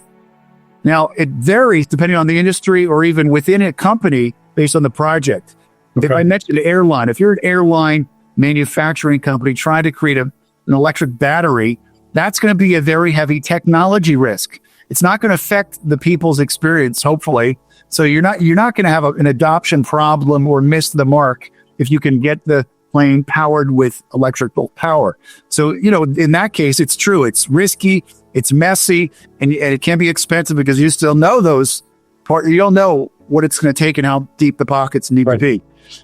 Now, it varies depending on the industry or even within a company based on the project. Okay. If I mentioned Airline, if you're an airline manufacturing company trying to create an electric battery, that's going to be a very heavy technology risk. It's not going to affect the people's experience, hopefully. So you're not going to have an adoption problem or miss the mark if you can get the plane powered with electrical power. So, in that case, it's true. It's risky, it's messy, and it can be expensive because you still know you don't know what it's going to take and how deep the pockets need to be.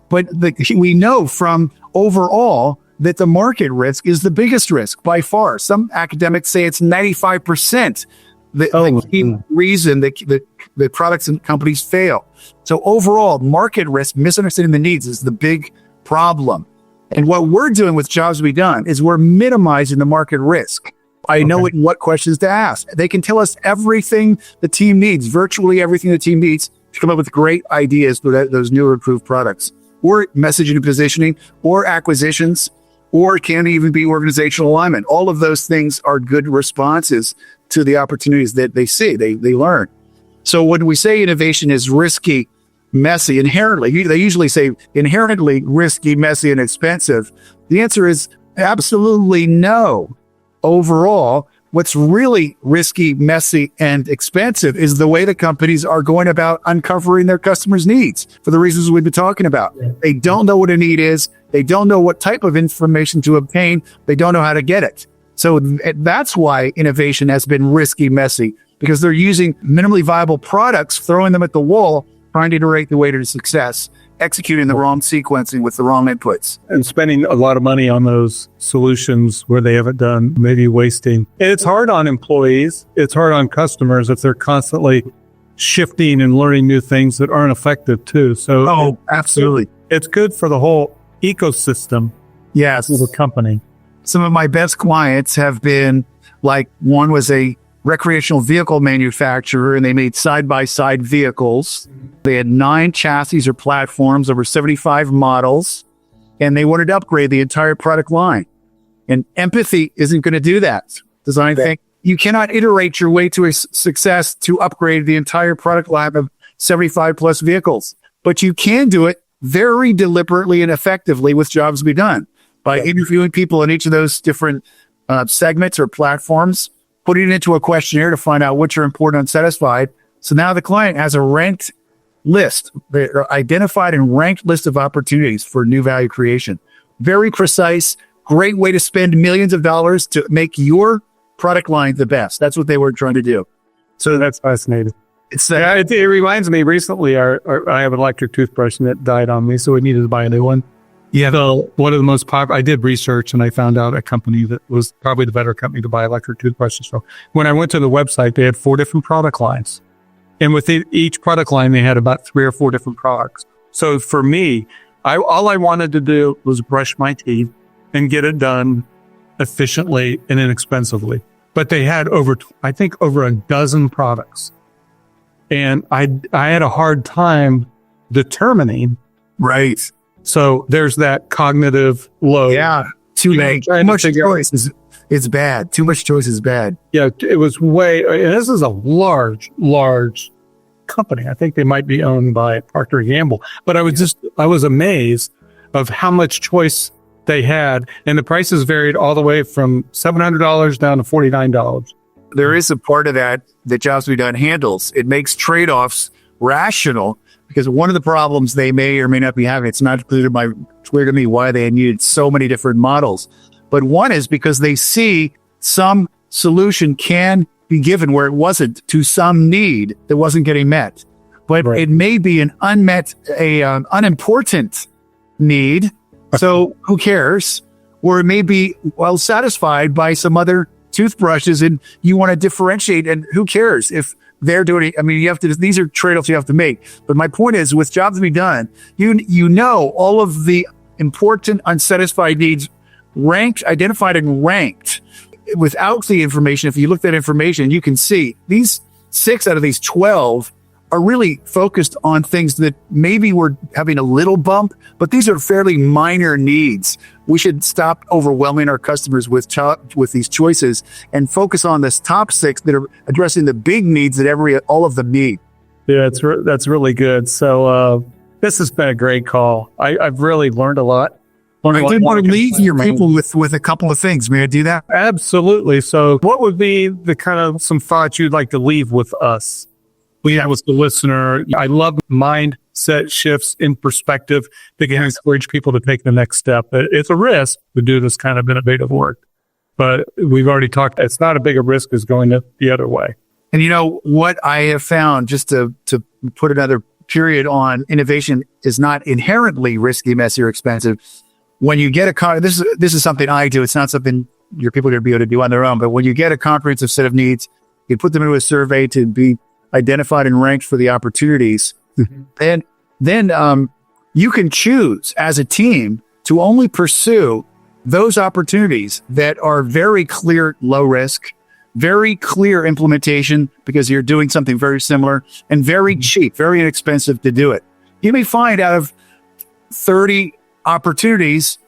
But we know from overall that the market risk is the biggest risk by far. Some academics say it's 95%. The key reason that the products and companies fail. So overall, market risk, misunderstanding the needs, is the big problem. And what we're doing with Jobs to Be Done is we're minimizing the market risk. I know what questions to ask. They can tell us everything the team needs, virtually everything the team needs, to come up with great ideas for those newer improved products, or messaging and positioning, or acquisitions, or it can even be organizational alignment. All of those things are good responses to the opportunities that they see, they learn. So when we say innovation is risky, messy, inherently, they usually say inherently risky, messy, and expensive. The answer is absolutely no. Overall, what's really risky, messy, and expensive is the way the companies are going about uncovering their customers' needs for the reasons we've been talking about. They don't know what a need is. They don't know what type of information to obtain. They don't know how to get it. So that's why innovation has been risky, messy, because they're using minimally viable products, throwing them at the wall, trying to iterate the way to success, executing the wrong sequencing with the wrong inputs. And spending a lot of money on those solutions where they haven't done, maybe wasting. And it's hard on employees. It's hard on customers if they're constantly shifting and learning new things that aren't effective too. So absolutely. It's good for the whole ecosystem. Yes. Of the company. Some of my best clients have been one was a recreational vehicle manufacturer, and they made side-by-side vehicles. They had 9 chassis or platforms, over 75 models, and they wanted to upgrade the entire product line. And empathy isn't going to do that. Design thinking. You cannot iterate your way to a success to upgrade the entire product line of 75 plus vehicles, but you can do it very deliberately and effectively with Jobs to Be Done by interviewing people in each of those different segments or platforms, putting it into a questionnaire to find out which are important and unsatisfied. So now the client has a ranked list, identified and ranked list of opportunities for new value creation. Very precise, great way to spend millions of dollars to make your product line the best. That's what they were trying to do. So that's fascinating. It reminds me, recently I have an electric toothbrush that died on me, so we needed to buy a new one. Yeah. So one of the most popular, I did research and I found out a company that was probably the better company to buy electric toothbrushes from. When I went to the website, they had 4 different product lines. And within each product line, they had about 3 or 4 different products. So for me, all I wanted to do was brush my teeth and get it done efficiently and inexpensively. But they had over a dozen products. And I had a hard time determining. Right. So there's that cognitive load. Yeah. Too much choice. it's bad. Too much choice is bad. Yeah, it was and this is a large company. I think they might be owned by Procter & Gamble. But I was amazed of how much choice they had. And the prices varied all the way from $700 down to $49. There is a part of that Jobs to be Done handles. It makes trade-offs rational, because one of the problems they may or may not be having, it's not clear to me why they needed so many different models. But one is because they see some solution can be given where it wasn't, to some need that wasn't getting met. But It may be an unimportant need. So who cares? Or it may be well satisfied by some other toothbrushes, and you want to differentiate, and who cares if they're doing it? I mean, these are trade-offs you have to make. But my point is, with Jobs to be Done, you know all of the important unsatisfied needs identified and ranked. Without the information, if you look at that information, you can see these 6 out of these 12 are really focused on things that maybe we're having a little bump, but these are fairly minor needs. We should stop overwhelming our customers with these choices and focus on this top 6 that are addressing the big needs that all of them need. Yeah, that's really good. So this has been a great call. I've really learned a lot. I did want to leave your people with a couple of things. May I do that? Absolutely. So what would be the kind of some thoughts you'd like to leave with us? With the listener. I love mindset shifts in perspective that can encourage people to take the next step. It's a risk to do this kind of innovative work, but we've already talked, it's not a big a risk as going the other way. And you know what I have found, just to put another period on, innovation is not inherently risky, messy, or expensive. When you get this is something I do. It's not something your people are going to be able to do on their own. But when you get a comprehensive set of needs, you put them into a survey to be identified and ranked for the opportunities. And then you can choose as a team to only pursue those opportunities that are very clear, low risk, very clear implementation because you're doing something very similar, and very cheap, very inexpensive to do it. You may find out of 30 opportunities,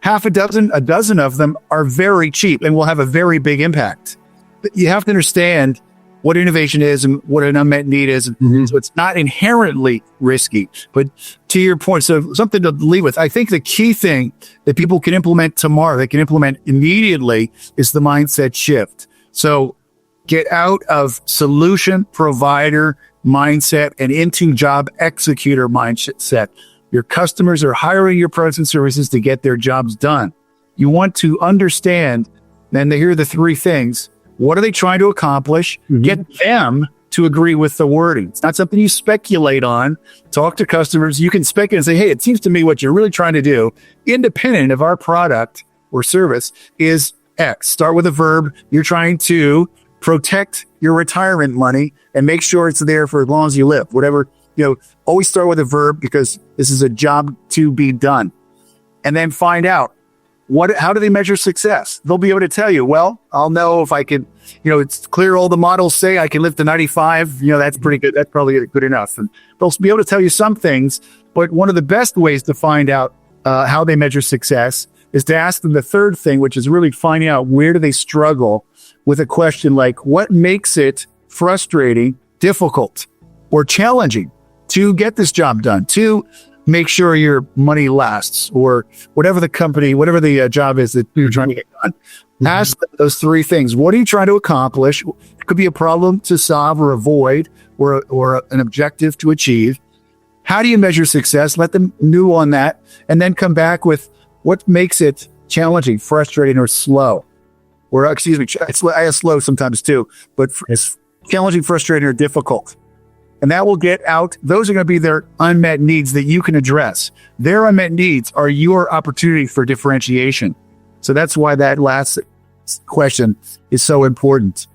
a dozen of them are very cheap and will have a very big impact. But you have to understand what innovation is and what an unmet need is. So it's not inherently risky. But to your point, so something to leave with, I think the key thing that people can implement tomorrow, they can implement immediately, is the mindset shift. So get out of solution provider mindset and into job executor mindset. Your customers are hiring your products and services to get their jobs done. You want to understand, then here are the 3 things. What are they trying to accomplish? Get them to agree with the wording. It's not something you speculate on. Talk to customers. You can speculate and say, hey, it seems to me what you're really trying to do, independent of our product or service, is X. Start with a verb. You're trying to protect your retirement money and make sure it's there for as long as you live. Whatever. Always start with a verb, because this is a job to be done. And then find out how do they measure success? They'll be able to tell you, well, I'll know if I can, it's clear all the models say I can live to 95. That's pretty good. That's probably good enough. And they'll be able to tell you some things, but one of the best ways to find out how they measure success is to ask them the third thing, which is really finding out where do they struggle with a question like, what makes it frustrating, difficult, or challenging to get this job done, to make sure your money lasts, or whatever the job is that you're trying to get done. Ask those 3 things. What are you trying to accomplish? It could be a problem to solve or avoid, or an objective to achieve. How do you measure success? Let them know on that, and then come back with what makes it challenging, frustrating, or slow. Or excuse me, I have slow sometimes too, but it's challenging, frustrating, or difficult. And that will get out. Those are going to be their unmet needs that you can address. Their unmet needs are your opportunity for differentiation. So that's why that last question is so important.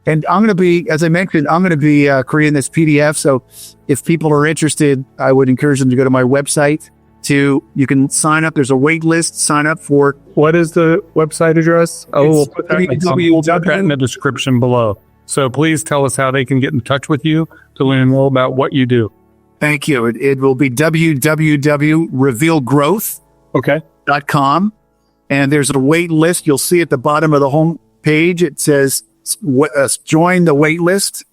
And I'm going to be, as I mentioned, creating this PDF. So if people are interested, I would encourage them to go to my website. You can sign up. There's a wait list. Sign up for. What is the website address? We'll put that in the description below. So please tell us how they can get in touch with you to learn more about what you do. Thank you. It will be www.revealgrowth.com. And there's a wait list. You'll see at the bottom of the home page, it says join the wait list.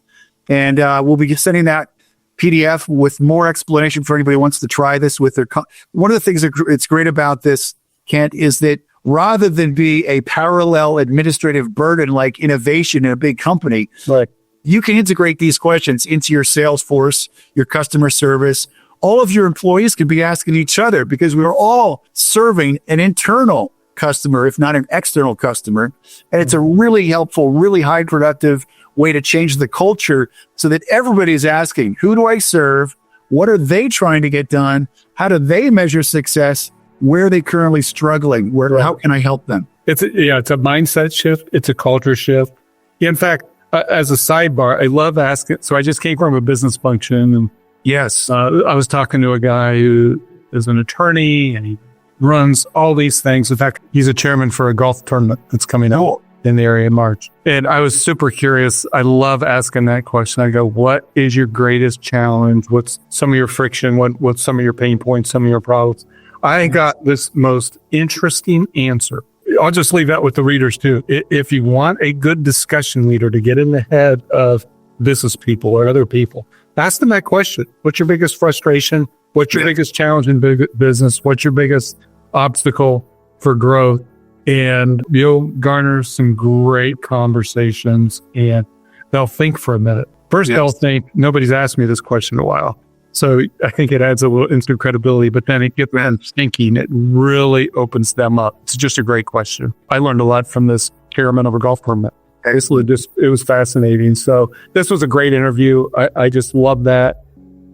And we'll be sending that PDF with more explanation for anybody who wants to try this with their. One of the things that's great about this, Kent, is that rather than be a parallel administrative burden like innovation in a big company, Right. you can integrate these questions into your Salesforce, your customer service. All of your employees can be asking each other because we're all serving an internal customer, if not an external customer. And it's a really helpful, really high productive way to change the culture so that everybody is asking, who do I serve? What are they trying to get done? How do they measure success? Where are they currently struggling? How can I help them? It's a mindset shift. It's a culture shift. In fact, as a sidebar, I love asking. So I just came from a business function, and Yes. I was talking to a guy who is an attorney, and he runs all these things. In fact, he's a chairman for a golf tournament that's coming up in the area in March. And I was super curious. I love asking that question. I go, what is your greatest challenge? What's some of your friction? What's some of your pain points, some of your problems? I got this most interesting answer. I'll just leave that with the readers too. If you want a good discussion leader to get in the head of business people or other people, ask them that question. What's your biggest frustration? What's your biggest challenge in business? What's your biggest obstacle for growth? And you'll garner some great conversations, and they'll think for a minute. First, they'll think, nobody's asked me this question in a while. So I think it adds a little instant credibility, but then it gets them thinking. It really opens them up. It's just a great question. I learned a lot from this chairman of a golf tournament. It was fascinating. So this was a great interview. I just love that.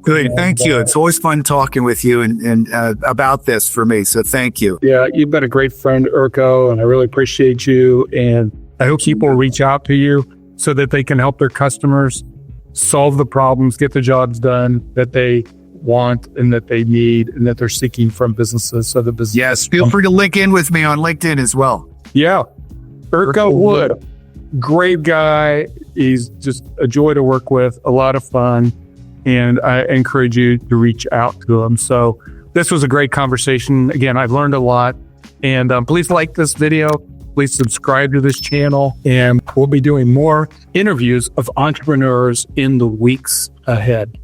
Good. Thank you. It's always fun talking with you and about this for me. So thank you. Yeah, you've been a great friend, Urko, and I really appreciate you. And I hope people reach out to you so that they can help their customers solve the problems, get the jobs done that they want and that they need and that they're seeking from businesses. So the business. Yes. Feel free to link in with me on LinkedIn as well. Yeah. Urko Wood. Great guy. He's just a joy to work with, a lot of fun. And I encourage you to reach out to him. So this was a great conversation. Again, I've learned a lot. And please like this video. Please subscribe to this channel. And we'll be doing more interviews of entrepreneurs in the weeks ahead.